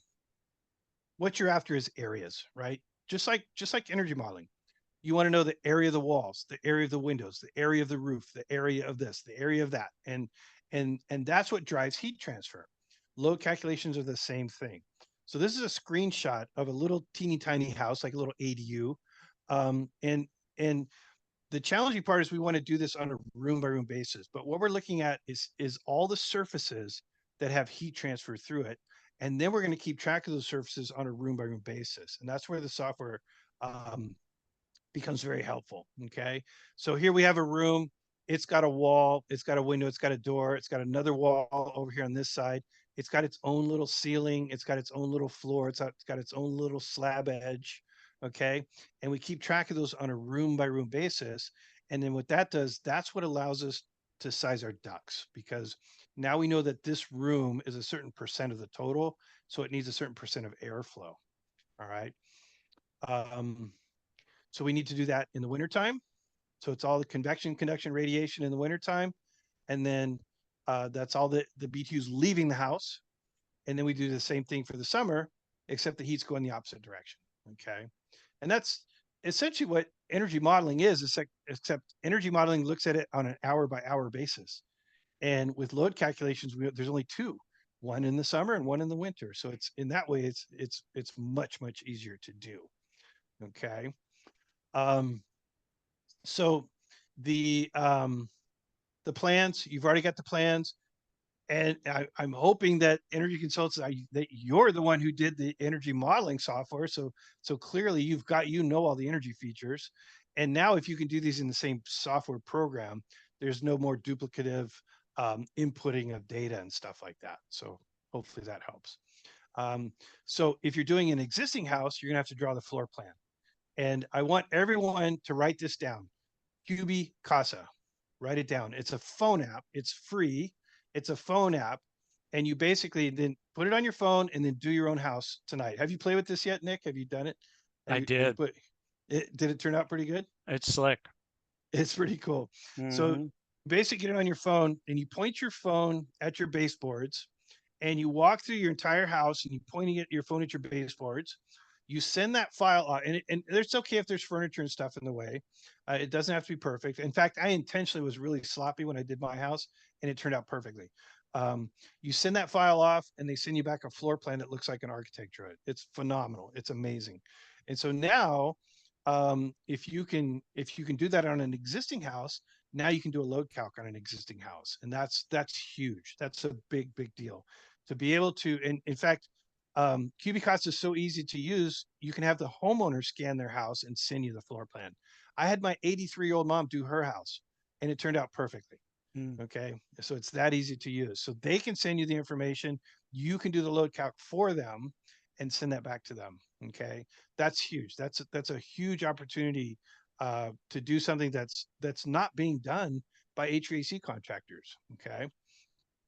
what you're after is areas, right? Just like energy modeling. You want to know the area of the walls, the area of the windows, the area of the roof, the area of this, the area of that. And that's what drives heat transfer. Load calculations are the same thing. So this is a screenshot of a little teeny tiny house, like a little ADU. And the challenging part is we want to do this on a room by room basis. But what we're looking at is all the surfaces that have heat transfer through it. And then we're going to keep track of those surfaces on a room by room basis. And that's where the software becomes very helpful. Okay. So here we have a room. It's got a wall. It's got a window. It's got a door. It's got another wall over here on this side. It's got its own little ceiling. It's got its own little floor. It's got its own little slab edge. Okay. And we keep track of those on a room by room basis. And then what that does, that's what allows us to size our ducts, because now we know that this room is a certain percent of the total. So it needs a certain percent of airflow. All right. So we need to do that in the wintertime. So it's all the convection, conduction, radiation in the wintertime. And then that's all the BTUs leaving the house. And then we do the same thing for the summer, except the heat's going the opposite direction. Okay. And that's essentially what energy modeling is, except energy modeling looks at it on an hour by hour basis. And with load calculations, there's only two, one in the summer and one in the winter. So it's in that way, it's much, much easier to do. Okay. So the plans, you've already got the plans, and I'm hoping that energy consultants, that you're the one who did the energy modeling software. So clearly you know all the energy features. And now if you can do these in the same software program, there's no more duplicative inputting of data and stuff like that. So hopefully that helps. So if you're doing an existing house, you're gonna have to draw the floor plan. And I want everyone to write this down. QB Casa, write it down. It's a phone app. It's free. It's a phone app. And you basically then put it on your phone and then do your own house tonight. Have you played with this yet, Nick? Have you done it? I did. Did it turn out pretty good? It's slick. It's pretty cool. So basically get it on your phone and you point your phone at your baseboards and you walk through your entire house and you pointing at your phone at your baseboards. You send that file out, and it's okay if there's furniture and stuff in the way. It doesn't have to be perfect. In fact, I intentionally was really sloppy when I did my house, and it turned out perfectly. You send that file off, and they send you back a floor plan that looks like an architect drew it. It's phenomenal. It's amazing. And so now, if you can do that on an existing house, now you can do a load calc on an existing house, and that's huge. That's a big deal to be able to. And in fact, QB is so easy to use. You can have the homeowner scan their house and send you the floor plan. I had my 83-year-old mom do her house, and it turned out perfectly. Okay, so it's that easy to use. So they can send you the information. You can do the load calc for them and send that back to them. Okay, that's huge. That's a huge opportunity to do something that's not being done by HVAC contractors. Okay.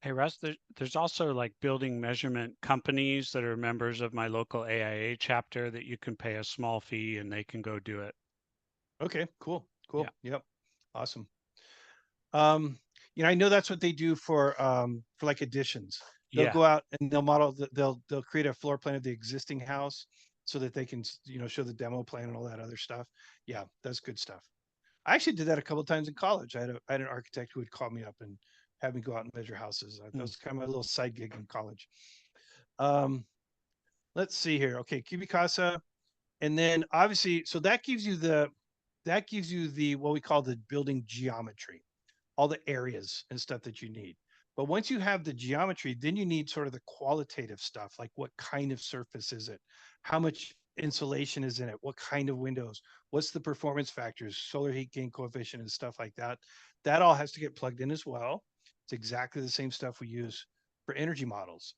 Hey Russ, there's also like building measurement companies that are members of my local AIA chapter that you can pay a small fee and they can go do it. Okay. Cool. Yeah. Yep. Awesome. I know that's what they do for like additions. They'll Yeah. go out and they'll model they'll create a floor plan of the existing house so that they can show the demo plan and all that other stuff. Yeah, that's good stuff. I actually did that a couple of times in college. I had an architect who would call me up and have me go out and measure houses. That was kind of my little side gig in college. Um, let's see here. Okay, Cubicasa, and then obviously, so that gives you the what we call the building geometry, all the areas and stuff that you need. But once you have the geometry, then you need sort of the qualitative stuff, like what kind of surface is it? How much insulation is in it? What kind of windows? What's the performance factors, solar heat gain coefficient and stuff like that? That all has to get plugged in as well. It's exactly the same stuff we use for energy models.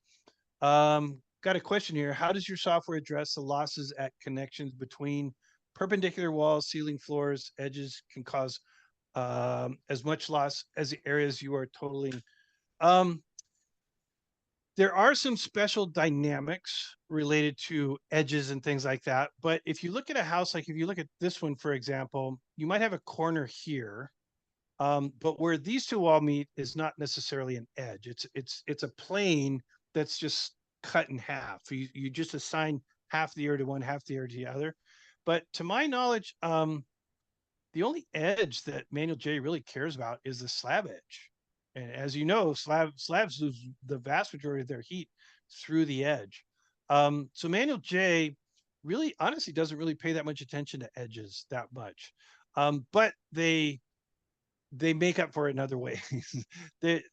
Got a question here. How does your software address the losses at connections between perpendicular walls, ceiling, floors, edges can cause as much loss as the areas you are totaling? Um, there are some special dynamics related to edges and things like that. But if you look at a house, like if you look at this one, for example, you might have a corner here. But where these two all meet is not necessarily an edge. It's a plane that's just cut in half. You just assign half the area to one, half the area to the other. But to my knowledge, the only edge that Manual J really cares about is the slab edge. And as you know, slabs lose the vast majority of their heat through the edge. So Manual J really honestly doesn't really pay that much attention to edges that much. But they make up for it in other ways. they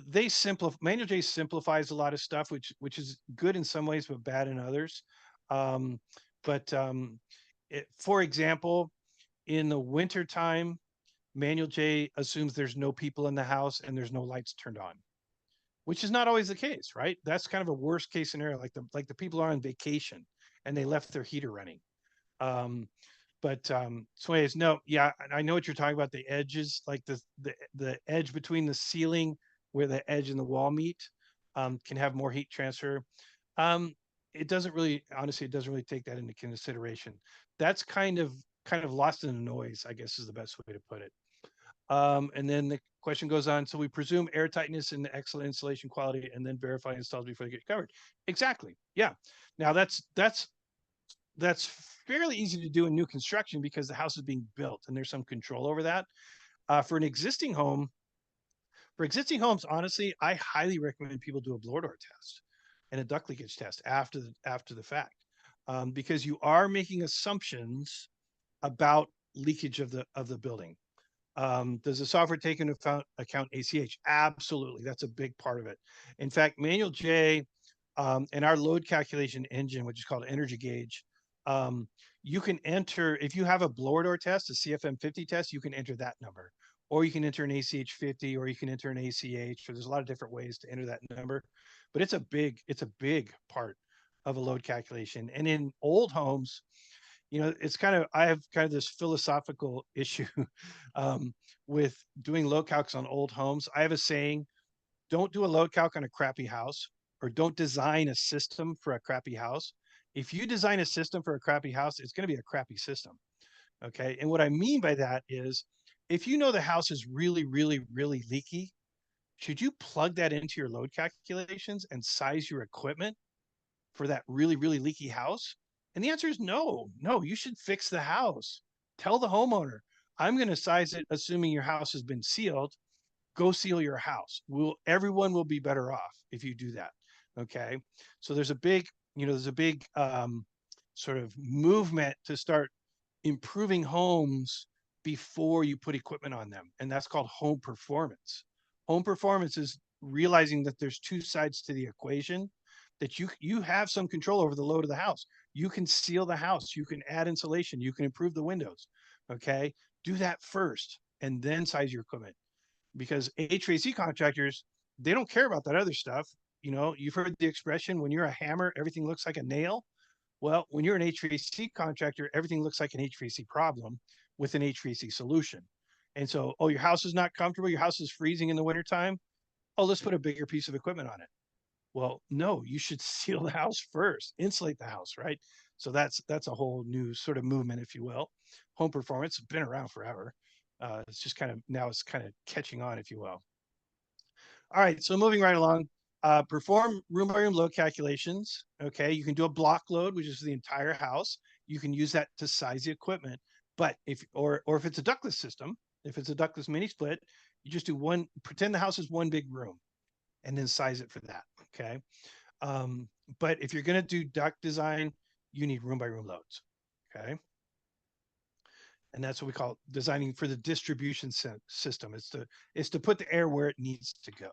they simplify. Manual J simplifies a lot of stuff, which is good in some ways but bad in others. Um, but for example, in the winter time, Manual J assumes there's no people in the house and there's no lights turned on, which is not always the case, right? That's kind of a worst case scenario, like the people are on vacation and they left their heater running. Um, so anyways, no, yeah, I know what you're talking about. The edges, like the edge between the ceiling where the edge and the wall meet, can have more heat transfer. Um, it doesn't really, honestly, it doesn't really take that into consideration. That's kind of lost in the noise, I guess is the best way to put it. And then the question goes on. So we presume airtightness and excellent insulation quality, and then verify installs before they get covered. Exactly. Yeah. Now that's fairly easy to do in new construction because the house is being built and there's some control over that. For existing homes, honestly, I highly recommend people do a blower door test and a duct leakage test after the fact, because you are making assumptions about leakage of the building. Does the software take into account ACH? Absolutely, that's a big part of it. In fact, Manual J and our load calculation engine, which is called Energy Gauge, you can enter, if you have a blower door test, a CFM 50 test, you can enter that number, or you can enter an ACH 50, or you can enter an ACH. So there's a lot of different ways to enter that number, but it's a big part of a load calculation. And in old homes, I have kind of this philosophical issue with doing load calcs on old homes. I have a saying: don't do a load calc on a crappy house, or don't design a system for a crappy house. If you design a system for a crappy house, it's going to be a crappy system. Okay. And what I mean by that is, if you know the house is really, really, really leaky, should you plug that into your load calculations and size your equipment for that really, really leaky house? And the answer is no. You should fix the house. Tell the homeowner, I'm going to size it assuming your house has been sealed. Go seal your house. Everyone will be better off if you do that. Okay. So there's a big sort of movement to start improving homes before you put equipment on them. And that's called home performance. Home performance is realizing that there's two sides to the equation, that you have some control over the load of the house. You can seal the house, you can add insulation, you can improve the windows. Okay. Do that first and then size your equipment. because HVAC contractors, they don't care about that other stuff. You know, you've heard the expression, when you're a hammer, everything looks like a nail. Well, when you're an HVAC contractor, everything looks like an HVAC problem with an HVAC solution. And so, oh, your house is not comfortable. Your house is freezing in the wintertime. Oh, let's put a bigger piece of equipment on it. Well, no, you should seal the house first, insulate the house, right? So that's a whole new sort of movement, if you will. Home performance has been around forever. It's just kind of now it's kind of catching on, if you will. All right, so moving right along, perform room by room load calculations. Okay, you can do a block load, which is the entire house. You can use that to size the equipment. But if if it's a ductless system, if it's a ductless mini split, you just do one. Pretend the house is one big room, and then size it for that. Okay, but if you're going to do duct design, you need room by room loads. Okay, and that's what we call designing for the distribution system. It's to put the air where it needs to go.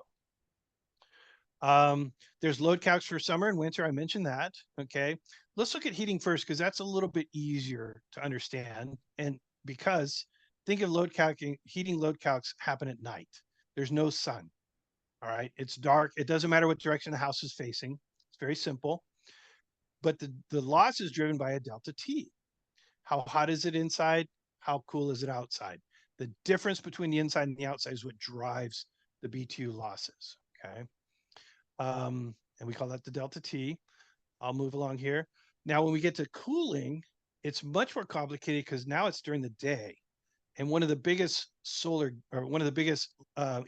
There's load calcs for summer and winter. I mentioned that. Okay. Let's look at heating first, because that's a little bit easier to understand. And because think of heating load calcs happen at night. There's no sun. All right. It's dark. It doesn't matter what direction the house is facing. It's very simple. But the loss is driven by a delta T. How hot is it inside? How cool is it outside? The difference between the inside and the outside is what drives the BTU losses. Okay. And we call that the delta T. I'll move along here. Now, when we get to cooling, it's much more complicated because now it's during the day. And one of the biggest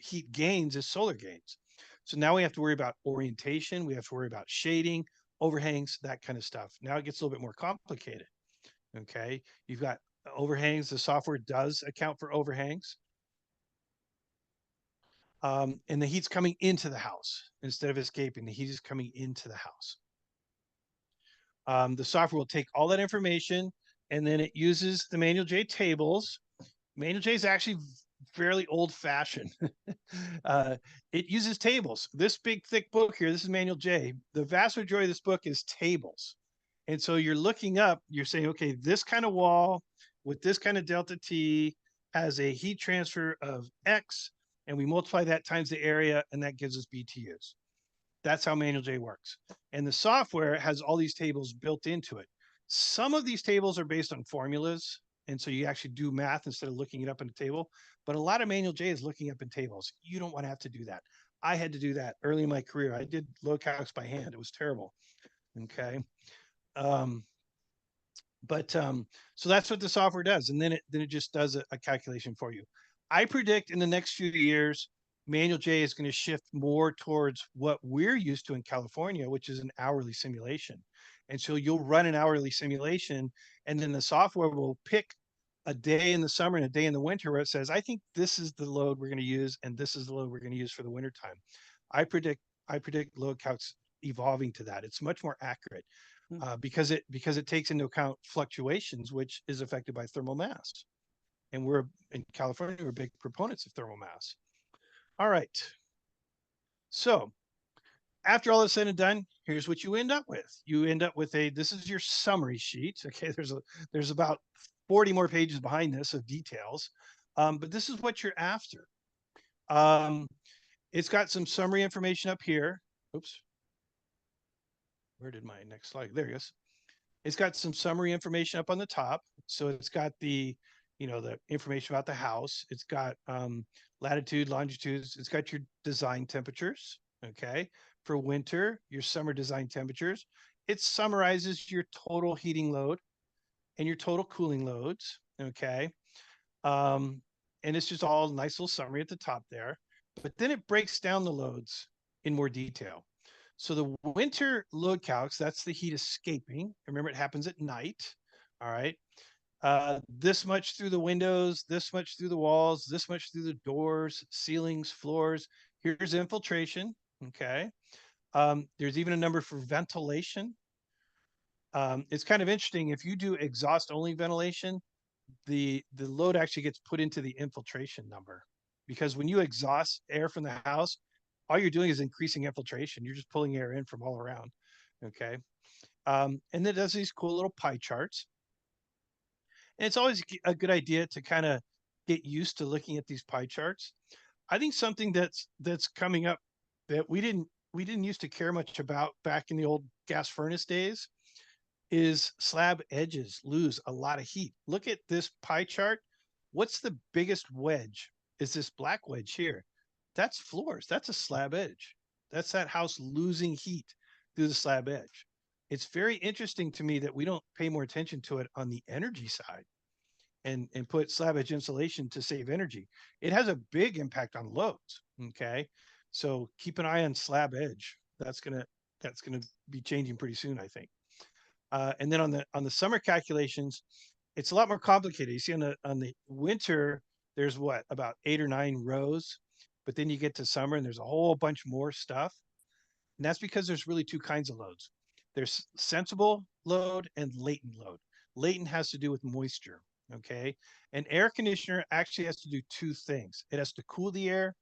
heat gains is solar gains. So now we have to worry about orientation. We have to worry about shading, overhangs, that kind of stuff. Now it gets a little bit more complicated. Okay. You've got overhangs. The software does account for overhangs. And the heat's coming into the house instead of escaping. The heat is coming into the house. The software will take all that information, and then it uses the Manual J tables. Manual J is actually fairly old-fashioned. It uses tables. This big, thick book here, this is Manual J. The vast majority of this book is tables. And so you're looking up, you're saying, okay, this kind of wall with this kind of delta T has a heat transfer of X, and we multiply that times the area, and that gives us BTUs. That's how Manual J works. And the software has all these tables built into it. Some of these tables are based on formulas, and so you actually do math instead of looking it up in a table. But a lot of Manual J is looking up in tables. You don't want to have to do that. I had to do that early in my career. I did load calcs by hand. It was terrible. Okay. So that's what the software does. And then it just does a calculation for you. I predict in the next few years, Manual J is going to shift more towards what we're used to in California, which is an hourly simulation. And so you'll run an hourly simulation, and then the software will pick a day in the summer and a day in the winter where it says, I think this is the load we're going to use, and this is the load we're going to use for the wintertime. I predict load calcs evolving to that. It's much more accurate because it takes into account fluctuations, which is affected by thermal mass. And we're in California, we're big proponents of thermal mass. All right. So after all is said and done, here's what you end up with. You end up with this is your summary sheet. Okay, there's about 40 more pages behind this of details, but this is what you're after. It's got some summary information up here. Oops. Where did my next slide? There it is. It's got some summary information up on the top. So it's got the information about the house. It's got latitude, longitudes. It's got your design temperatures. Okay. For winter, your summer design temperatures. It summarizes your total heating load and your total cooling loads. Okay. And it's just all nice little summary at the top there. But then it breaks down the loads in more detail. So the winter load calcs, that's the heat escaping. Remember, it happens at night. All right. This much through the windows, this much through the walls, this much through the doors, ceilings, floors. Here's infiltration. Okay. There's even a number for ventilation. It's kind of interesting. If you do exhaust only ventilation, the load actually gets put into the infiltration number, because when you exhaust air from the house, all you're doing is increasing infiltration. You're just pulling air in from all around. Okay. And then it does these cool little pie charts. And it's always a good idea to kind of get used to looking at these pie charts. I think something that's coming up that we didn't used to care much about back in the old gas furnace days is slab edges lose a lot of heat. Look at this pie chart. What's the biggest wedge? Is this black wedge here? That's floors. That's a slab edge. That's that house losing heat through the slab edge. It's very interesting to me that we don't pay more attention to it on the energy side and put slab edge insulation to save energy. It has a big impact on loads. Okay. So keep an eye on slab edge. That's gonna be changing pretty soon, I think. And then on the summer calculations, it's a lot more complicated. You see on the winter, there's what, about 8 or 9 rows, but then you get to summer and there's a whole bunch more stuff. And that's because there's really two kinds of loads. There's sensible load and latent load. Latent has to do with moisture. Okay. An air conditioner actually has to do two things. It has to cool the air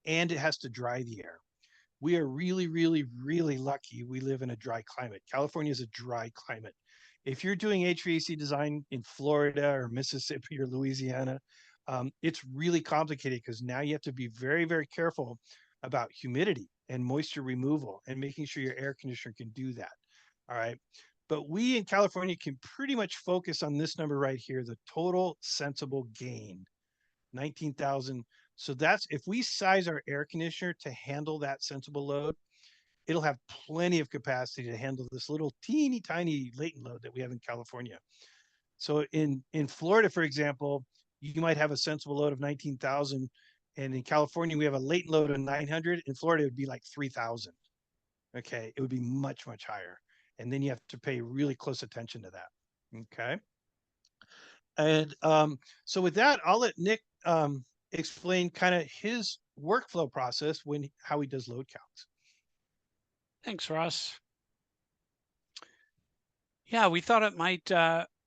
and it has to dry the air. We are really, really, really lucky we live in a dry climate. California is a dry climate. If you're doing HVAC design in Florida or Mississippi or Louisiana, it's really complicated because now you have to be very, very careful about humidity and moisture removal and making sure your air conditioner can do that. All right. But we in California can pretty much focus on this number right here, the total sensible gain, 19,000. So that's, if we size our air conditioner to handle that sensible load, it'll have plenty of capacity to handle this little teeny tiny latent load that we have in California. So in Florida, for example, you might have a sensible load of 19,000, and in California we have a latent load of 900. In Florida, it would be like 3,000. Okay, it would be much, much higher, and then you have to pay really close attention to that. Okay, and so with that, I'll let Nick explain kind of his workflow process how he does load counts. Thanks, Russ. Yeah, we thought it might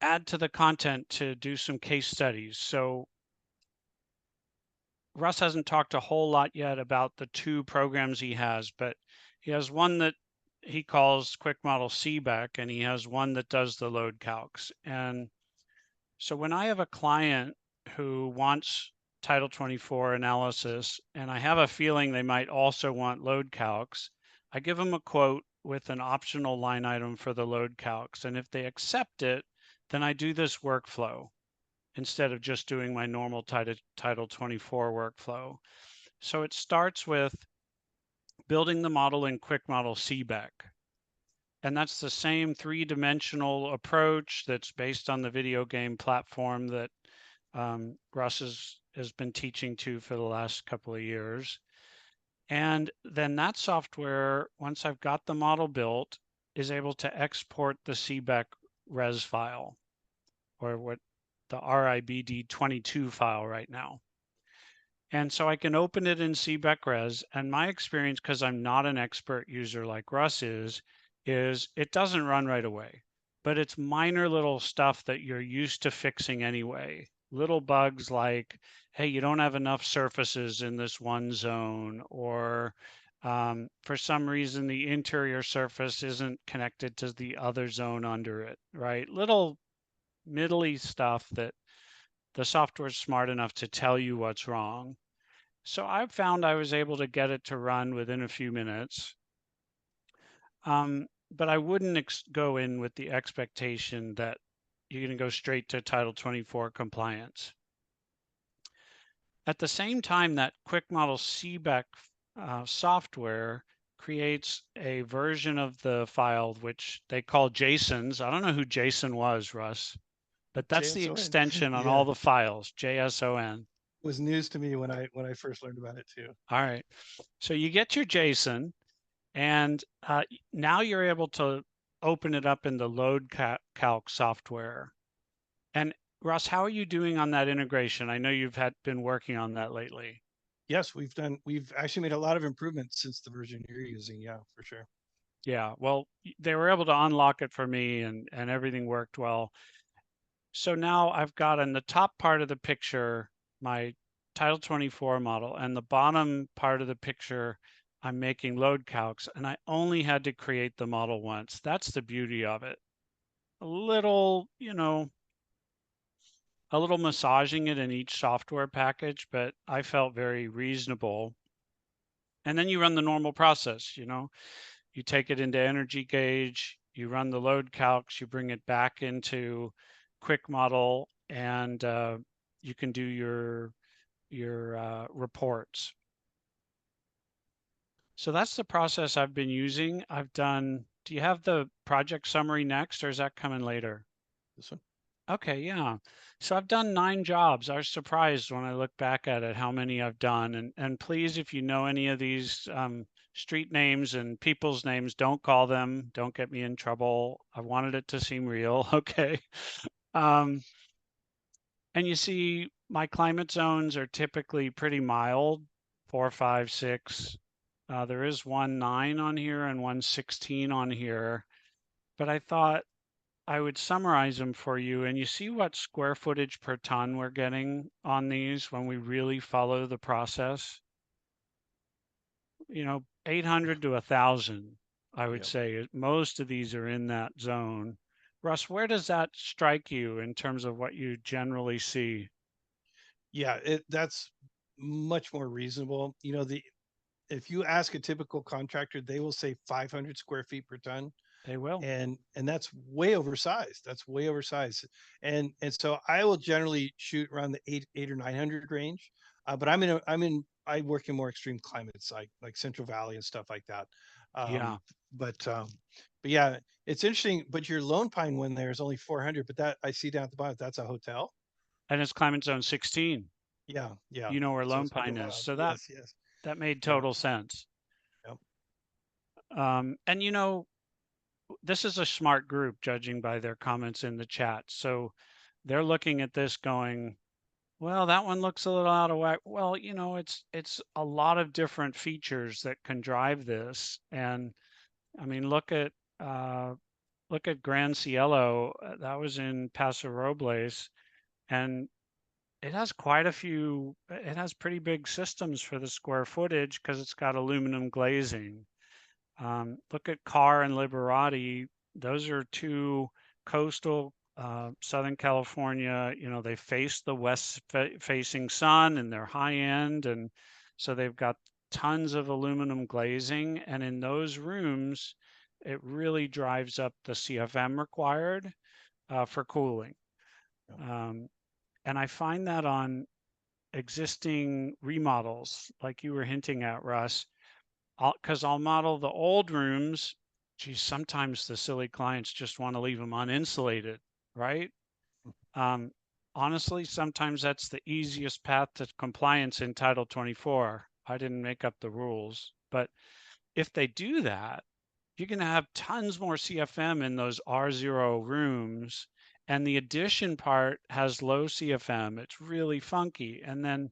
add to the content to do some case studies. So Russ hasn't talked a whole lot yet about the two programs he has, but he has one that he calls Quick Model CBEC, and he has one that does the load calcs. And so when I have a client who wants Title 24 analysis, and I have a feeling they might also want load calcs, I give them a quote with an optional line item for the load calcs. And if they accept it, then I do this workflow instead of just doing my normal Title 24 workflow. So it starts with building the model in Quick Model CBEC. And that's the same three-dimensional approach that's based on the video game platform that Russ has been teaching to for the last couple of years. And then that software, once I've got the model built, is able to export the CBEC res file, or what the RIBD22 file right now. And so I can open it in CBEC res, and my experience, because I'm not an expert user like Russ is it doesn't run right away, but it's minor little stuff that you're used to fixing anyway. Little bugs like, hey, you don't have enough surfaces in this one zone, or for some reason the interior surface isn't connected to the other zone under it, right? Little middly stuff that the software is smart enough to tell you what's wrong. So I found I was able to get it to run within a few minutes. But I wouldn't go in with the expectation that you're going to go straight to Title 24 compliance. At the same time, that Quick Model CBEC software creates a version of the file which they call JSONs. I don't know who JSON was, Russ, but that's the extension on all the files, JSON. Was news to me when I first learned about it too. All right, so you get your JSON, and now you're able to open it up in the load calc software. And Russ, how are you doing on that integration? I know you've been working on that lately. Yes, we've actually made a lot of improvements since the version you're using. Yeah, for sure. Yeah, well, they were able to unlock it for me, and everything worked well. So now I've got in the top part of the picture my Title 24 model, and the bottom part of the picture I'm making load calcs, and I only had to create the model once. That's the beauty of it. A little, a little massaging it in each software package, but I felt very reasonable. And then you run the normal process, you know, you take it into Energy Gauge, you run the load calcs, you bring it back into Quick Model, and you can do your reports. So that's the process I've been using. I've done, do you have the project summary next, or is that coming later? This one. Okay, yeah. So I've done 9 jobs. I was surprised when I look back at it how many I've done. And please, if you know any of these street names and people's names, don't call them. Don't get me in trouble. I wanted it to seem real. Okay. Um, and you see, my climate zones are typically pretty mild, 4, 5, 6. There is one 9 on here and one 16 on here. But I thought I would summarize them for you, and you see what square footage per ton we're getting on these when we really follow the process. You know, 800 to 1,000, I would say. Most of these are in that zone. Russ, where does that strike you in terms of what you generally see? Yeah, that's much more reasonable. You know, if you ask a typical contractor, they will say 500 square feet per ton. They will. And that's way oversized. That's way oversized. And so I will generally shoot around the 8 or 900 range. But I work in more extreme climates like Central Valley and stuff like that. Yeah. Um, but yeah, it's interesting. But your Lone Pine one there is only 400. But that I see down at the bottom, that's a hotel. And it's climate zone 16. Yeah, yeah. You know where So Lone it's a little Pine is. wild. So Yes, yes. that made Yeah, total sense. yeah. And you know, this is a smart group judging by their comments in the chat. So they're looking at this going, well, that one looks a little out of whack. Well, you know, it's a lot of different features that can drive this. And I mean, look at Gran Cielo. That was in Paso Robles, and it has quite a few. It has pretty big systems for the square footage because it's got aluminum glazing. Look at Carr and Liberati. Those are 2 coastal Southern California. You know, they face the west facing sun and they're high end. And so they've got tons of aluminum glazing. And in those rooms, it really drives up the CFM required for cooling. And I find that on existing remodels, like you were hinting at, Russ, because I'll model the old rooms. Geez, sometimes the silly clients just want to leave them uninsulated, right? Um, Honestly, sometimes that's the easiest path to compliance in Title 24. I didn't make up the rules, but if they do that, you're going to have tons more CFM in those R0 rooms. And the addition part has low CFM. It's really funky. And then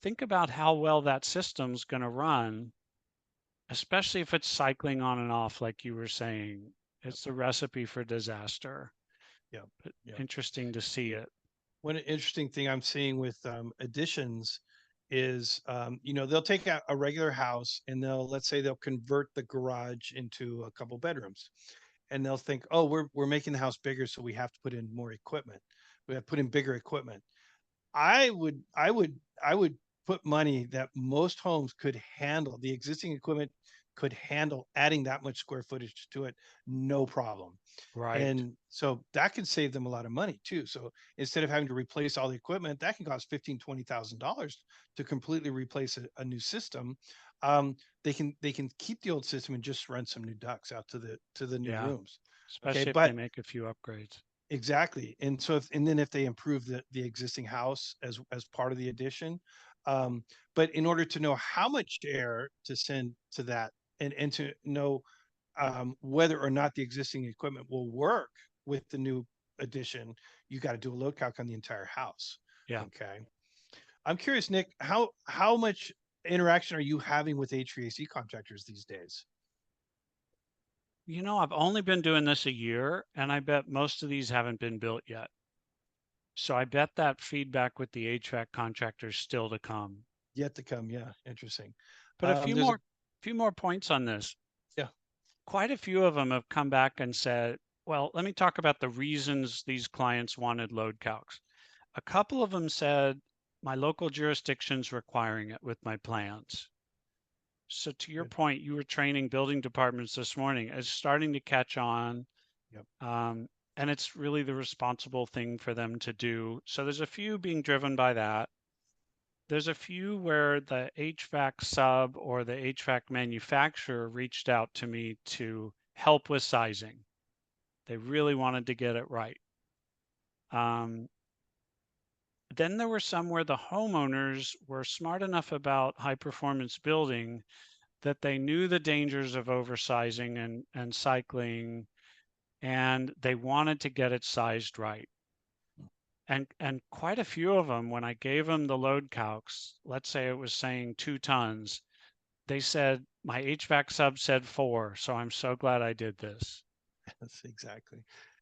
think about how well that system's going to run, especially if it's cycling on and off, like you were saying. It's a recipe for disaster. Yeah, But yeah. interesting to see it. One interesting thing I'm seeing with additions is, they'll take a regular house and let's say they'll convert the garage into a couple bedrooms, and they'll think, oh, we're making the house bigger, so we have to put in more equipment. We have to put in bigger equipment. I would put money that most homes could handle. The existing equipment could handle adding that much square footage to it, no problem. Right. And so that can save them a lot of money too. So instead of having to replace all the equipment, that can cost $15,000-$20,000 to completely replace a new system. They can keep the old system and just run some new ducts out to the new Yeah. rooms. Okay, Especially if they but make a few upgrades. exactly. And so then if they improve the existing house as part of the addition, but in order to know how much air to send to that, and to know whether or not the existing equipment will work with the new addition, you got to do a load calc on the entire house. Yeah. Okay. I'm curious, Nick, how much interaction are you having with HVAC contractors these days? You know, I've only been doing this a year, and I bet most of these haven't been built yet. So I bet that feedback with the HVAC contractors still to come. Yet to come. Yeah. Interesting. But a There's a few more points on this. Yeah. Quite a few of them have come back and said, well, let me talk about the reasons these clients wanted load calcs. A couple of them said, my local jurisdiction's requiring it with my plans. So to your Good. point, you were training building departments this morning. It's starting to catch on. Yep. And it's really the responsible thing for them to do. So there's a few being driven by that. There's a few where the HVAC sub or the HVAC manufacturer reached out to me to help with sizing. They really wanted to get it right. Then there were some where the homeowners were smart enough about high performance building that they knew the dangers of oversizing and cycling, and they wanted to get it sized right. And quite a few of them, when I gave them the load calcs, let's say it was saying 2 tons, they said, my HVAC sub said 4, so I'm so glad I did this. That's exactly.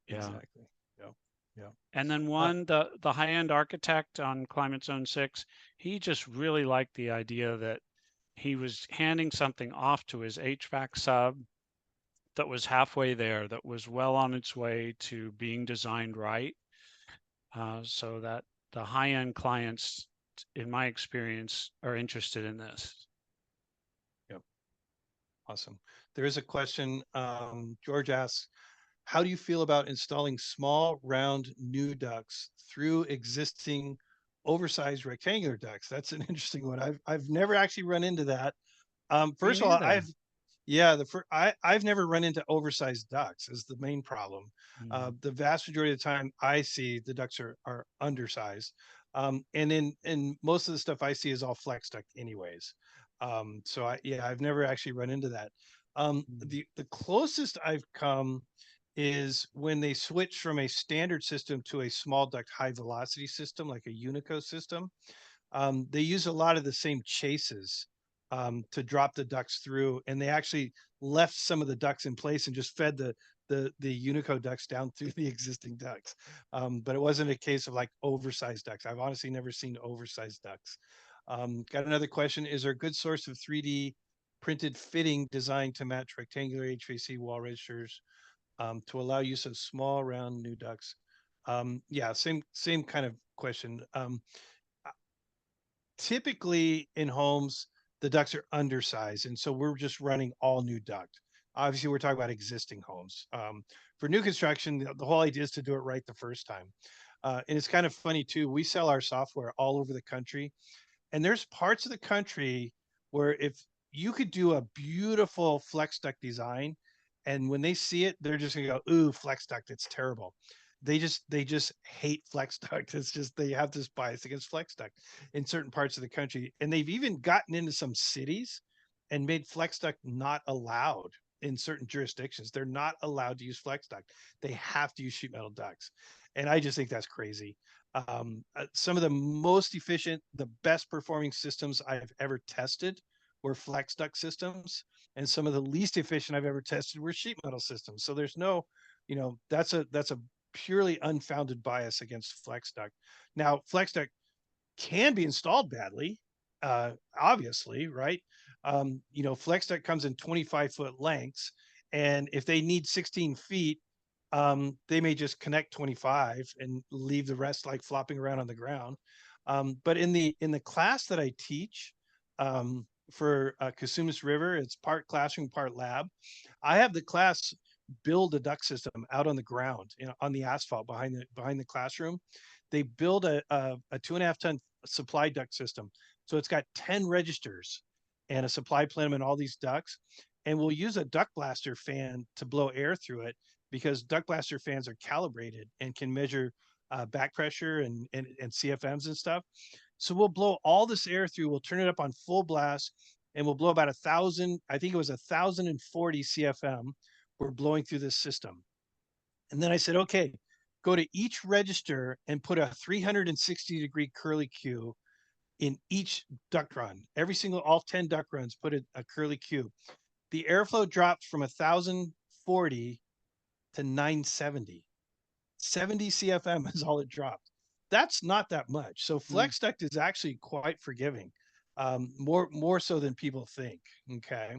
Yeah. Exactly. Yeah. Yeah. And then one, the high-end architect on Climate Zone 6, he just really liked the idea that he was handing something off to his HVAC sub that was halfway there, that was well on its way to being designed right. So that the high-end clients, in my experience, are interested in this. Yep. Awesome. There is a question. George asks, how do you feel about installing small, round, new ducts through existing oversized rectangular ducts? That's an interesting one. I've never actually run into that. First of all, I've never run into oversized ducts is the main problem. The vast majority of the time I see the ducts are undersized. And in most of the stuff I see is all flex duct anyways. So I've never actually run into that. The closest I've come is when they switch from a standard system to a small duct high velocity system, like a Unico system. They use a lot of the same chases to drop the ducts through, and they actually left some of the ducts in place and just fed the Unico ducts down through the existing ducts. But it wasn't a case of like oversized ducts. I've honestly never seen oversized ducts. Got another question. Is there a good source of 3D printed fitting designed to match rectangular HVAC wall registers to allow use of small round new ducts? Yeah, same kind of question. Typically in homes, the ducts are undersized. And so we're just running all new duct. Obviously, we're talking about existing homes. For new construction, the whole idea is to do it right the first time. And it's kind of funny too. We sell our software all over the country. And there's parts of the country where if you could do a beautiful flex duct design, and when they see it, they're just gonna go, ooh, flex duct, it's terrible. They just hate flex duct. It's just they have this bias against flex duct in certain parts of the country. And they've even gotten into some cities and made flex duct not allowed in certain jurisdictions. They're not allowed to use flex duct. They have to use sheet metal ducts. And I just think that's crazy. Some of the most efficient, the best performing systems I've ever tested were flex duct systems, and some of the least efficient I've ever tested were sheet metal systems. So there's no, that's a purely unfounded bias against flex duct. Now, flex duct can be installed badly, obviously, right? Flex duct comes in 25-foot lengths, and if they need 16 feet, they may just connect 25 and leave the rest like flopping around on the ground. But in the class that I teach for Casumas River, it's part classroom, part lab. I have the class build a duct system out on the ground, on the asphalt behind the classroom. They build a 2.5 ton supply duct system. So it's got 10 registers and a supply plenum and all these ducts. And we'll use a duct blaster fan to blow air through it, because duct blaster fans are calibrated and can measure back pressure and CFMs and stuff. So we'll blow all this air through, we'll turn it up on full blast, and we'll blow about 1,000, I think it was 1,040 CFM we're blowing through this system. And then I said, okay, go to each register and put a 360-degree curly Q in each duct run. All 10 duct runs, put a curly Q. The airflow drops from 1,040 to 970. 70 CFM is all it dropped. That's not that much. So flex duct is actually quite forgiving, more so than people think. Okay.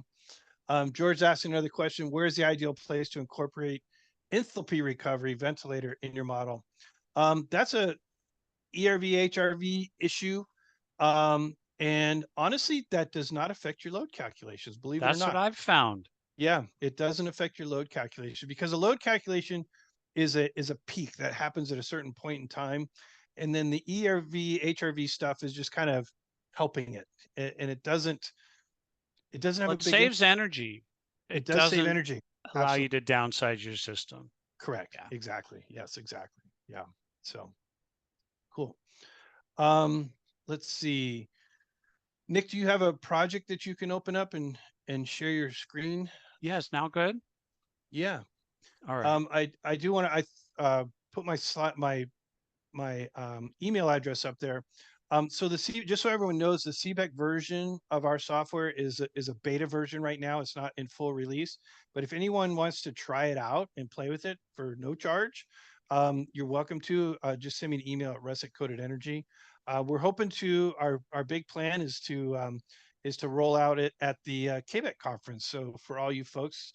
George asked another question. Where's the ideal place to incorporate enthalpy recovery ventilator in your model? That's a ERV, HRV issue. And honestly, that does not affect your load calculations, believe it or That's what not. I've found. Yeah, it doesn't affect your load calculation because a load calculation is a peak that happens at a certain point in time. And then the ERV, HRV stuff is just kind of helping it. And it doesn't have Well, a it big impact. saves energy. It It does save doesn't energy. allow you Absolutely. to downsize your system. Correct. Yeah. Exactly. Yes, exactly. Yeah. So cool. Um, let's see. Nick, do you have a project that you can open up and share your screen? Yes, now good? Yeah. All right. I do want to put my email address up there. So just so everyone knows, the CBEC version of our software is a beta version right now. It's not in full release, but if anyone wants to try it out and play with it for no charge, you're welcome to. Just send me an email at russ@codedenergy. We're hoping to our big plan is to roll out it at the KBEC conference. So for all you folks,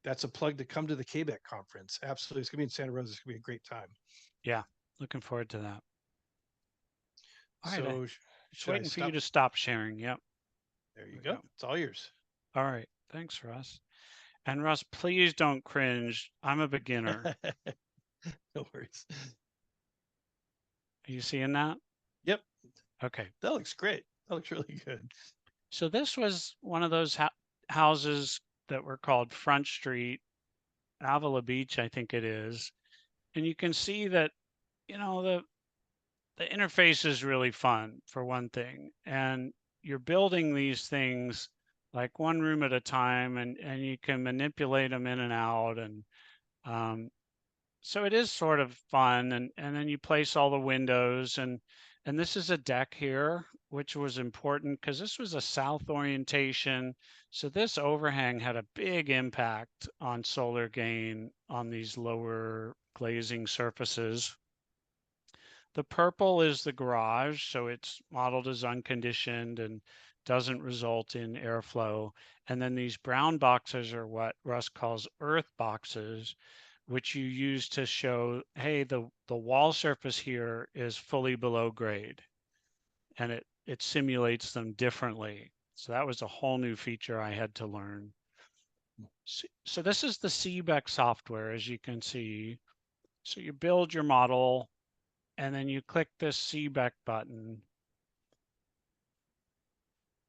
that's a plug to come to the KBEC conference. Absolutely, it's gonna be in Santa Rosa. It's gonna be a great time. Yeah. Looking forward to that. All right. So Just should I waiting for you stop? to stop sharing. Yep. There There you we go. go. It's all yours. All right. Thanks, Russ. And Russ, please don't cringe. I'm a beginner. No worries. Are you seeing that? Yep, Okay. that looks great. That looks really good. So this was one of those houses that were called Front Street, Avila Beach, I think it is. And you can see that, you know, the interface is really fun for one thing. And you're building these things like one room at a time, and you can manipulate them in and out. And um, so it is sort of fun. And then you place all the windows, and this is a deck here, which was important because this was a south orientation. So this overhang had a big impact on solar gain on these lower glazing surfaces. The purple is the garage, so it's modeled as unconditioned and doesn't result in airflow. And then these brown boxes are what Russ calls earth boxes, which you use to show, hey, the wall surface here is fully below grade, and it simulates them differently. So that was a whole new feature I had to learn. So this is the CBEC software, as you can see. So you build your model, and then you click this CBEC button,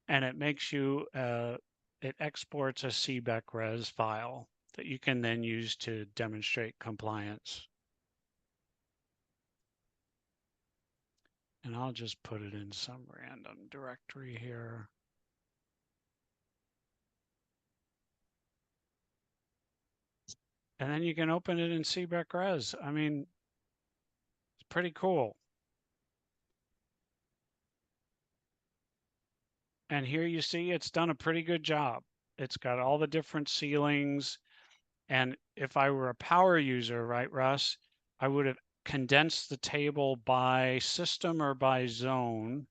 and it makes you, it exports a CBEC res file that you can then use to demonstrate compliance. And I'll just put it in some random directory here. And then you can open it in CBEC res. I mean, it's pretty cool. And here you see it's done a pretty good job. It's got all the different ceilings. And if I were a power user, right, Russ, I would have condensed the table by system or by zone.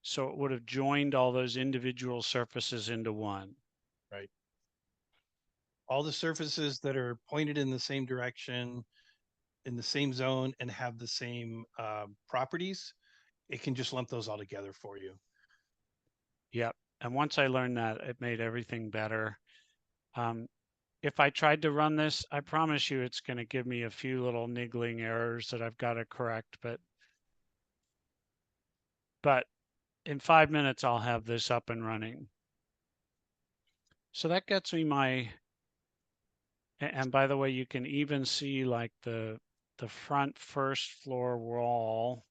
So it would have joined all those individual surfaces into one. Right. All the surfaces that are pointed in the same direction, in the same zone, and have the same properties, it can just lump those all together for you. Yep. And once I learned that, it made everything better. If I tried to run this, I promise you it's going to give me a few little niggling errors that I've got to correct, but in 5 minutes, I'll have this up and running. So that gets me my, and by the way, you can even see like the front first floor wall.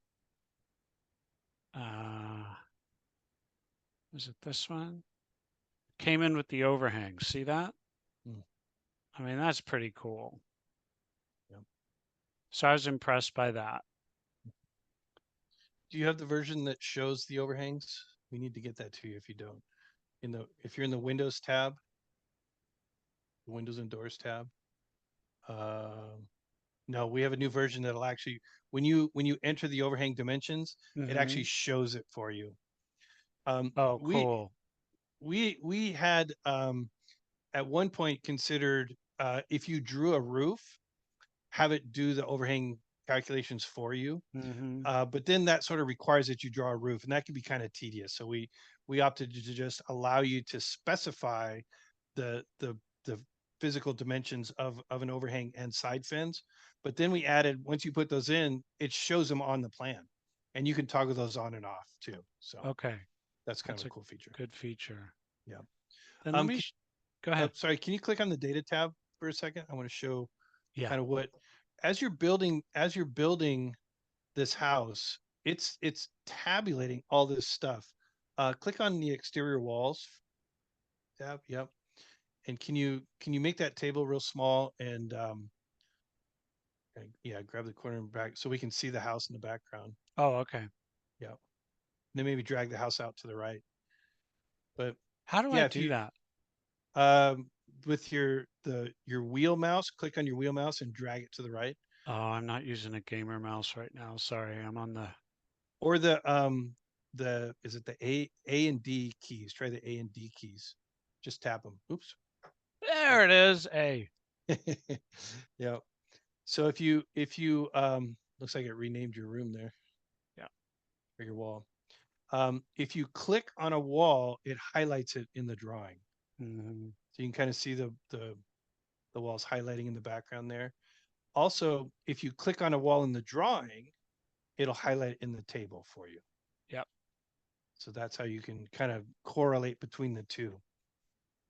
Is it this one? Came in with the overhang. See that? Mm. I mean, that's pretty cool. Yep. So I was impressed by that. Do you have the version that shows the overhangs? We need to get that to you if you don't. If you're in the Windows tab, the Windows and Doors tab. No, we have a new version that'll actually, when you enter the overhang dimensions, it actually shows it for you. Oh, we cool. we had at one point considered if you drew a roof, have it do the overhang calculations for you. Mm-hmm. But then that sort of requires that you draw a roof, and that can be kind of tedious. So we opted to just allow you to specify the physical dimensions of an overhang and side fins. But then we added, once you put those in, it shows them on the plan, and you can toggle those on and off too. So Okay, that's kind that's of a a cool feature. good feature. Yeah. Then let Um, me can, go ahead. sorry, can you click on the data tab for a second? I want to show Yeah. kind of what, as you're building this house, it's tabulating all this stuff. Click on the exterior walls tab. Yep. And can you make that table real small and yeah, grab the corner and back so we can see the house in the background. Oh, okay. Yeah. Then maybe drag the house out to the right. But How do I yeah, if do you that? with your wheel mouse, click on your wheel mouse and drag it to the right. Oh, I'm not using a gamer mouse right now. Sorry, I'm on the. Or the is it the A and D keys? Try the A and D keys. Just tap them. Oops. There it is. A. Yeah. So if you looks like it renamed your room there. Yeah. Or your wall. If you click on a wall, it highlights it in the drawing. Mm-hmm. So you can kind of see the walls highlighting in the background there. Also, if you click on a wall in the drawing, it'll highlight it in the table for you. Yep. So that's how you can kind of correlate between the two.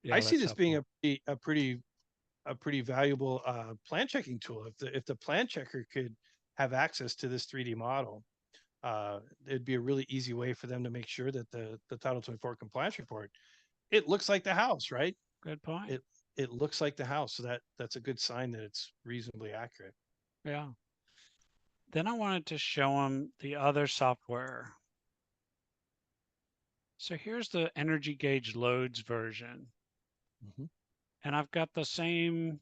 Yeah, I see that's this being helpful. a pretty valuable plan checking tool. If the plan checker could have access to this 3D model, it'd be a really easy way for them to make sure that the Title 24 compliance report, it looks like the house, right? Good point. It looks like the house, so that's a good sign that it's reasonably accurate. Yeah. Then I wanted to show them the other software. So here's the energy gauge loads version. Mm-hmm. And I've got the same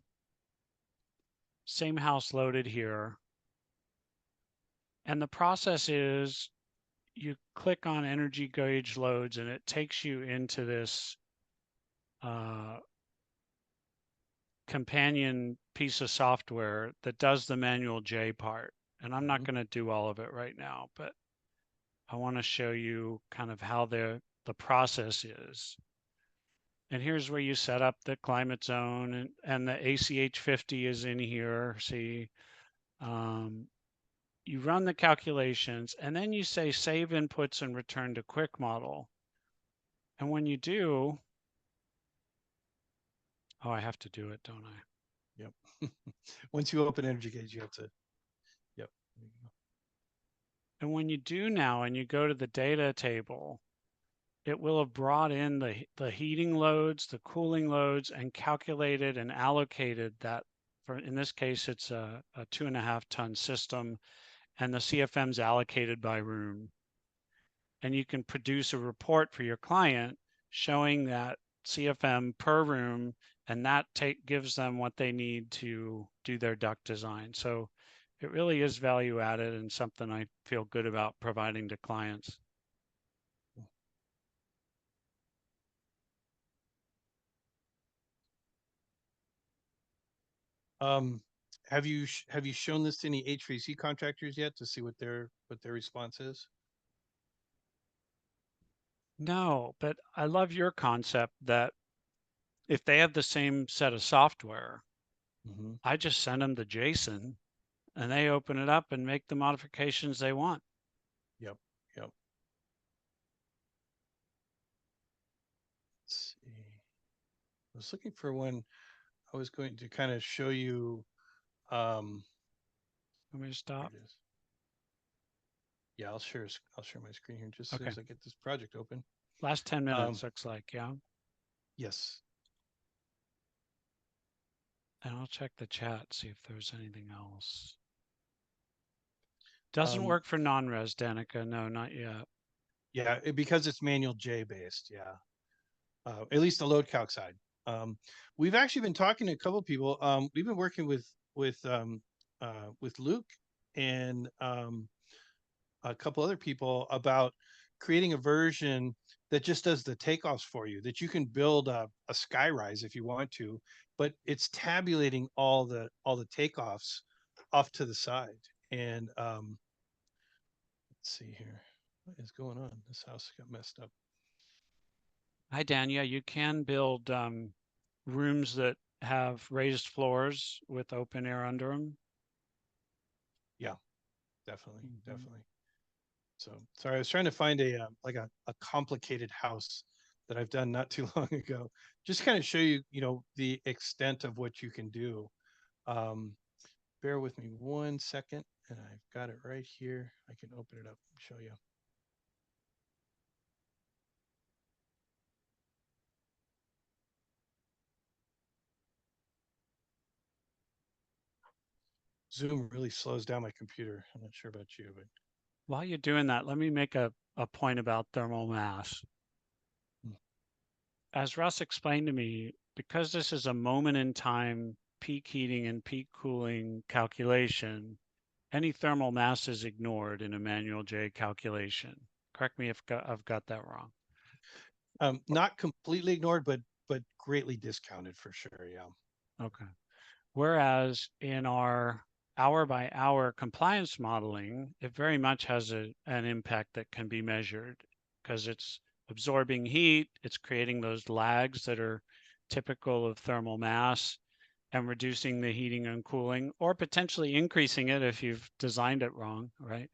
house loaded here. And the process is you click on energy gauge loads and it takes you into this companion piece of software that does the Manual J part. And I'm not Mm-hmm. going to do all of it right now, but I want to show you kind of how the process is. And here's where you set up the climate zone, and the ACH 50 is in here. See, you run the calculations and then you say save inputs and return to quick model. And when you do, oh, I have to do it, don't I? Yep. Once you open Energy Gauge, you have to. Yep. And when you do now and you go to the data table, it will have brought in the heating loads, the cooling loads, and calculated and allocated that. For in this case, it's a 2.5 ton system, and the CFM's allocated by room. And you can produce a report for your client showing that CFM per room, and that gives them what they need to do their duct design. So it really is value added and something I feel good about providing to clients. Have you shown this to any HVAC contractors yet to see what their response is? No, but I love your concept that if they have the same set of software, Mm-hmm. I just send them to Jason and they open it up and make the modifications they want. Yep. Yep. Let's see. I was looking for one. I was going to kind of show you. Let me stop. Here it is. Yeah, I'll share my screen here just as soon Okay. as I get this project open. Last 10 minutes, looks like, yeah. Yes. And I'll check the chat, see if there's anything else. Doesn't work for non-res, Danica. No, not yet. Yeah, because it's Manual J based. Yeah. At least the load calc side. We've actually been talking to a couple of people. We've been working with Luke and a couple other people about creating a version that just does the takeoffs for you. That you can build a skyrise if you want to, but it's tabulating all the takeoffs off to the side. And let's see here. What is going on? This house got messed up. Hi, Dan. Yeah, you can build rooms that have raised floors with open air under them. Yeah, definitely, Mm-hmm. definitely. So sorry, I was trying to find a like a complicated house that I've done not too long ago. Just kind of show you, you know, the extent of what you can do. Um, bear with me 1 second, and I've got it right here. I can open it up and show you. Zoom really slows down my computer. I'm not sure about you, but While you're doing that, let me make a point about thermal mass. As Russ explained to me, because this is a moment in time peak heating and peak cooling calculation, any thermal mass is ignored in a manual J calculation. Correct me if I've got that wrong. not completely ignored, but greatly discounted for sure. Yeah. Okay. Whereas in our hour by hour compliance modeling, it very much has an impact that can be measured because it's absorbing heat, it's creating those lags that are typical of thermal mass and reducing the heating and cooling, or potentially increasing it if you've designed it wrong, right?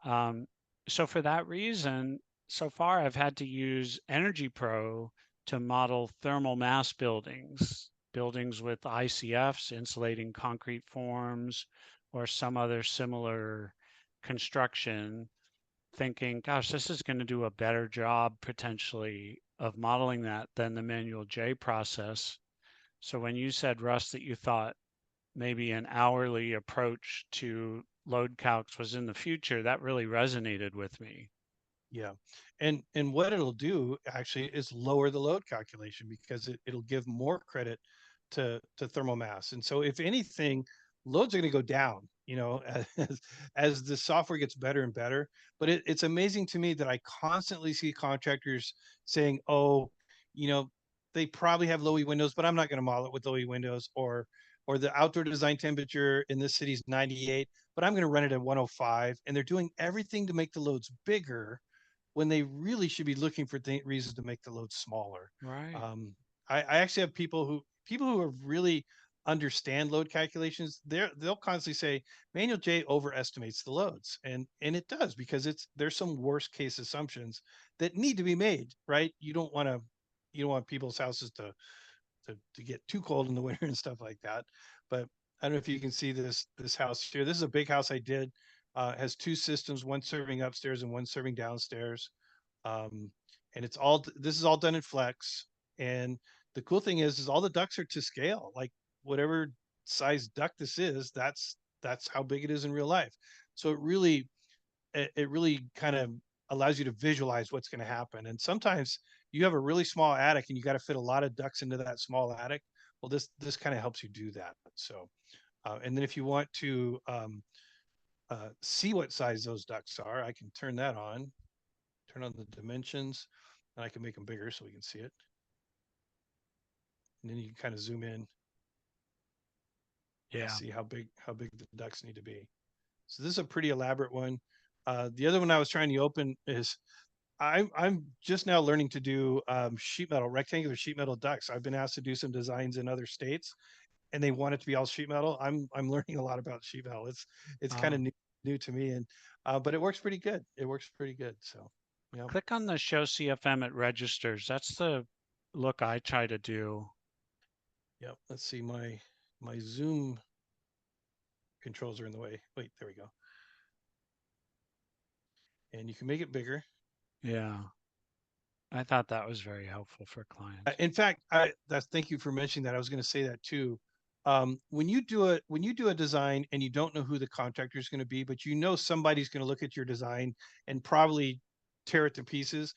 Um, so for that reason, so far I've had to use Energy Pro to model thermal mass buildings, buildings with ICFs, insulating concrete forms, or some other similar construction, thinking, gosh, this is going to do a better job potentially of modeling that than the manual J process. So when you said, Russ, that you thought maybe an hourly approach to load calcs was in the future, that really resonated with me. Yeah. And what it'll do actually is lower the load calculation because it'll give more credit to thermal mass. And so if anything, loads are going to go down, you know, as the software gets better and better. But it's amazing to me that I constantly see contractors saying, oh, you know, they probably have low E windows, but I'm not going to model it with low E windows, or the outdoor design temperature in this city is 98, but I'm going to run it at 105. And they're doing everything to make the loads bigger when they really should be looking for reasons to make the load smaller. Right. I actually have people who are really understand load calculations. They'll constantly say manual J overestimates the loads, and it does because there's some worst case assumptions that need to be made. Right? You don't want people's houses to get too cold in the winter and stuff like that. But I don't know if you can see this house here. This is a big house I did. Has two systems, one serving upstairs and one serving downstairs. Um, and this is all done in Flex. And the cool thing is all the ducts are to scale. Like whatever size duct this is, that's how big it is in real life. So it really kind of allows you to visualize what's going to happen. And sometimes you have a really small attic and you got to fit a lot of ducts into that small attic. Well, this kind of helps you do that. So, and then if you want to see what size those ducts are, I can turn that on, turn on the dimensions, and I can make them bigger so we can see it. And then you can kind of zoom in. Yeah. See how big the ducts need to be. So this is a pretty elaborate one. The other one I was trying to open is I'm just now learning to do sheet metal, rectangular sheet metal ducts. I've been asked to do some designs in other states, and they want it to be all sheet metal. I'm learning a lot about sheet metal. It's kind of new to me, and but it works pretty good. It works pretty good. So yeah. Click on the show CFM at registers. That's the look I try to do. Yep. Let's see. My Zoom controls are in the way. Wait, there we go. And you can make it bigger. Yeah. I thought that was very helpful for clients. In fact, thank you for mentioning that. I was going to say that too. When you do a design and you don't know who the contractor is going to be, but you know somebody's going to look at your design and probably tear it to pieces,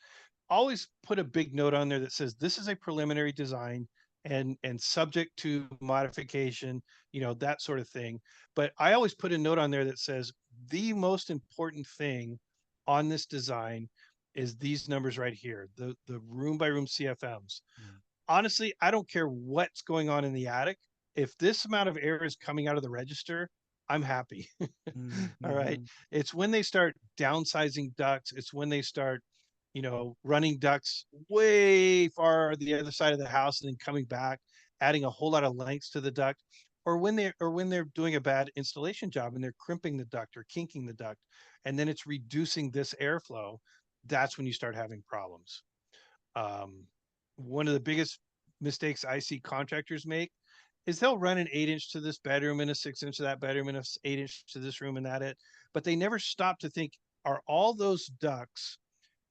always put a big note on there that says this is a preliminary design and subject to modification, you know, that sort of thing. But I always put a note on there that says the most important thing on this design is these numbers right here, the room by room CFMs. Honestly, I don't care what's going on in the attic. If this amount of air is coming out of the register, I'm happy. Mm-hmm. All right. It's when they start downsizing ducts. It's when they start, running ducts way far the other side of the house and then coming back, adding a whole lot of lengths to the duct, or when they're doing a bad installation job and they're crimping the duct or kinking the duct, and then it's reducing this airflow. That's when you start having problems. One of the biggest mistakes I see contractors make is they'll run an 8-inch to this bedroom and a 6-inch to that bedroom and a 8-inch to this room and that it, but they never stop to think, are all those ducts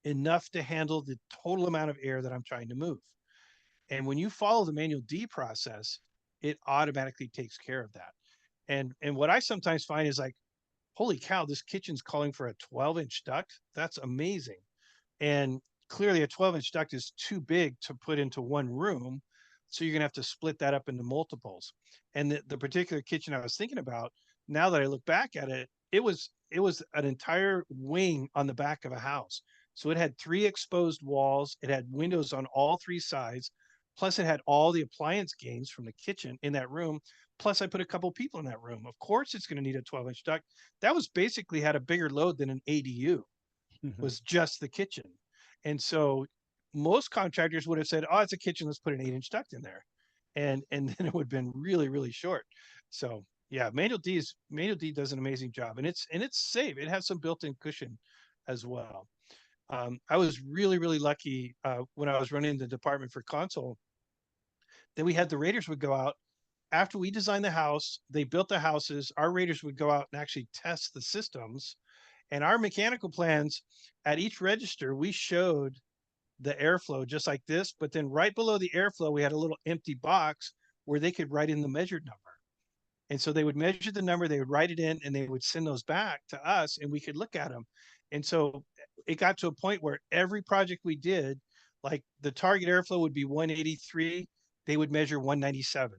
enough to handle the total amount of air that I'm trying to move? And when you follow the manual D process, it automatically takes care of that. And what I sometimes find is like, holy cow, this kitchen's calling for a 12-inch duct. That's amazing. And clearly a 12-inch duct is too big to put into one room. So you're going to have to split that up into multiples. And the particular kitchen I was thinking about, now that I look back at it, it was an entire wing on the back of a house. So it had 3 exposed walls. It had windows on all 3 sides. Plus it had all the appliance gains from the kitchen in that room. Plus I put a couple people in that room. Of course it's going to need a 12-inch duct. That was basically had a bigger load than an ADU. Was just the kitchen. And so most contractors would have said, oh, it's a kitchen, let's put an 8-inch duct in there. And then it would have been really, really short. So yeah, Manual D does an amazing job, and it's safe. It has some built-in cushion as well. I was really, really lucky when I was running the department for console that we had the raters would go out after we designed the house. They built the houses. Our raters would go out and actually test the systems. And our mechanical plans, at each register, we showed the airflow just like this, but then right below the airflow, we had a little empty box where they could write in the measured number. And so they would measure the number, they would write it in, and they would send those back to us, and we could look at them. And so it got to a point where every project we did, like the target airflow would be 183, they would measure 197.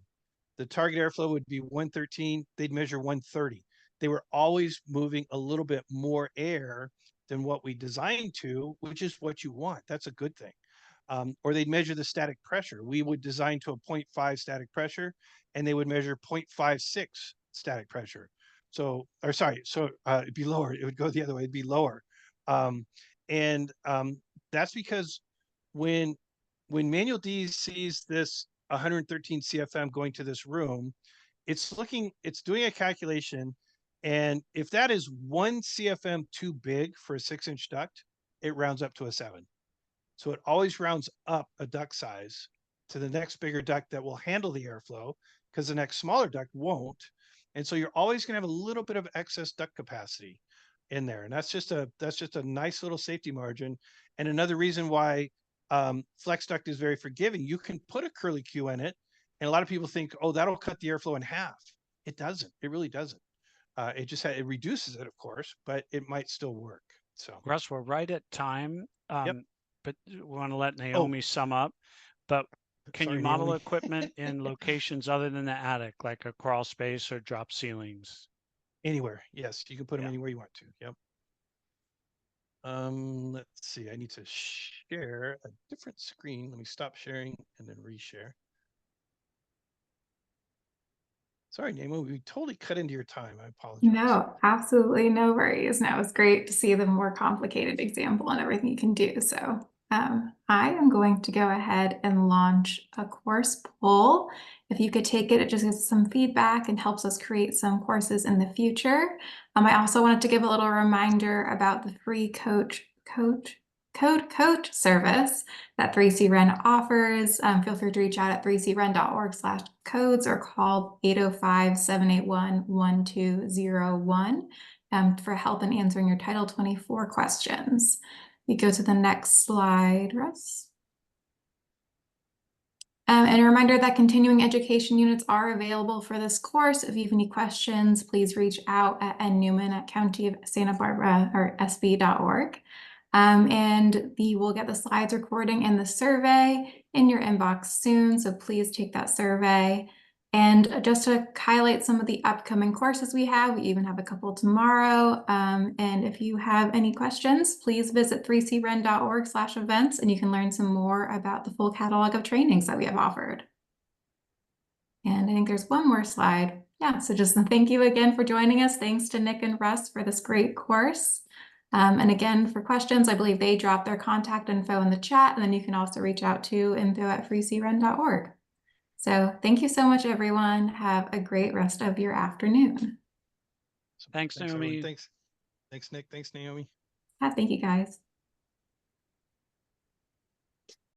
The target airflow would be 113, they'd measure 130. They were always moving a little bit more air than what we designed to, which is what you want. That's a good thing. Or they'd measure the static pressure. We would design to a 0.5 static pressure, and they would measure 0.56 static pressure. So it'd be lower. It would go the other way. It'd be lower. And that's because when Manual D sees this 113 CFM going to this room, it's doing a calculation. And if that is 1 CFM too big for a 6-inch duct, it rounds up to a 7. So it always rounds up a duct size to the next bigger duct that will handle the airflow, because the next smaller duct won't. And so you're always going to have a little bit of excess duct capacity in there. And that's just a nice little safety margin. And another reason why flex duct is very forgiving. You can put a curly Q in it, and a lot of people think, oh, that'll cut the airflow in half. It doesn't. It really doesn't. It reduces it, of course, but it might still work. So Russ, we're right at time. Yep. But we want to let Naomi sum up. But can you model Naomi. equipment in locations other than the attic, like a crawl space or drop ceilings? Anywhere. Yes, you can put them anywhere you want to. Yep. Let's see. I need to share a different screen. Let me stop sharing and then reshare. Sorry, Naomi, we totally cut into your time. I apologize. No, absolutely no worries. No, it's great to see the more complicated example and everything you can do. So I am going to go ahead and launch a course poll. If you could take it, it just gives some feedback and helps us create some courses in the future. I also wanted to give a little reminder about the free code coach service that 3C Ren offers. Feel free to reach out at 3cren.org/codes or call 805-781-1201 for help in answering your Title 24 questions. We go to the next slide, Russ. And a reminder that continuing education units are available for this course. If you have any questions, please reach out at newman@countyofsantabarbara or sb.org. And we will get the slides recording and the survey in your inbox soon. So please take that survey. And just to highlight some of the upcoming courses we even have a couple tomorrow. And if you have any questions, please visit 3cren.org/events, and you can learn some more about the full catalog of trainings that we have offered. And I think there's one more slide Yeah, so just thank you again for joining us. Thanks to Nick and Russ for this great course. And again, for questions, I believe they dropped their contact info in the chat, and then you can also reach out to info@freecren.org. So thank you so much, everyone. Have a great rest of your afternoon. Thanks, everyone. Naomi. Thanks, Nick. Thanks, Naomi. Thank you, guys.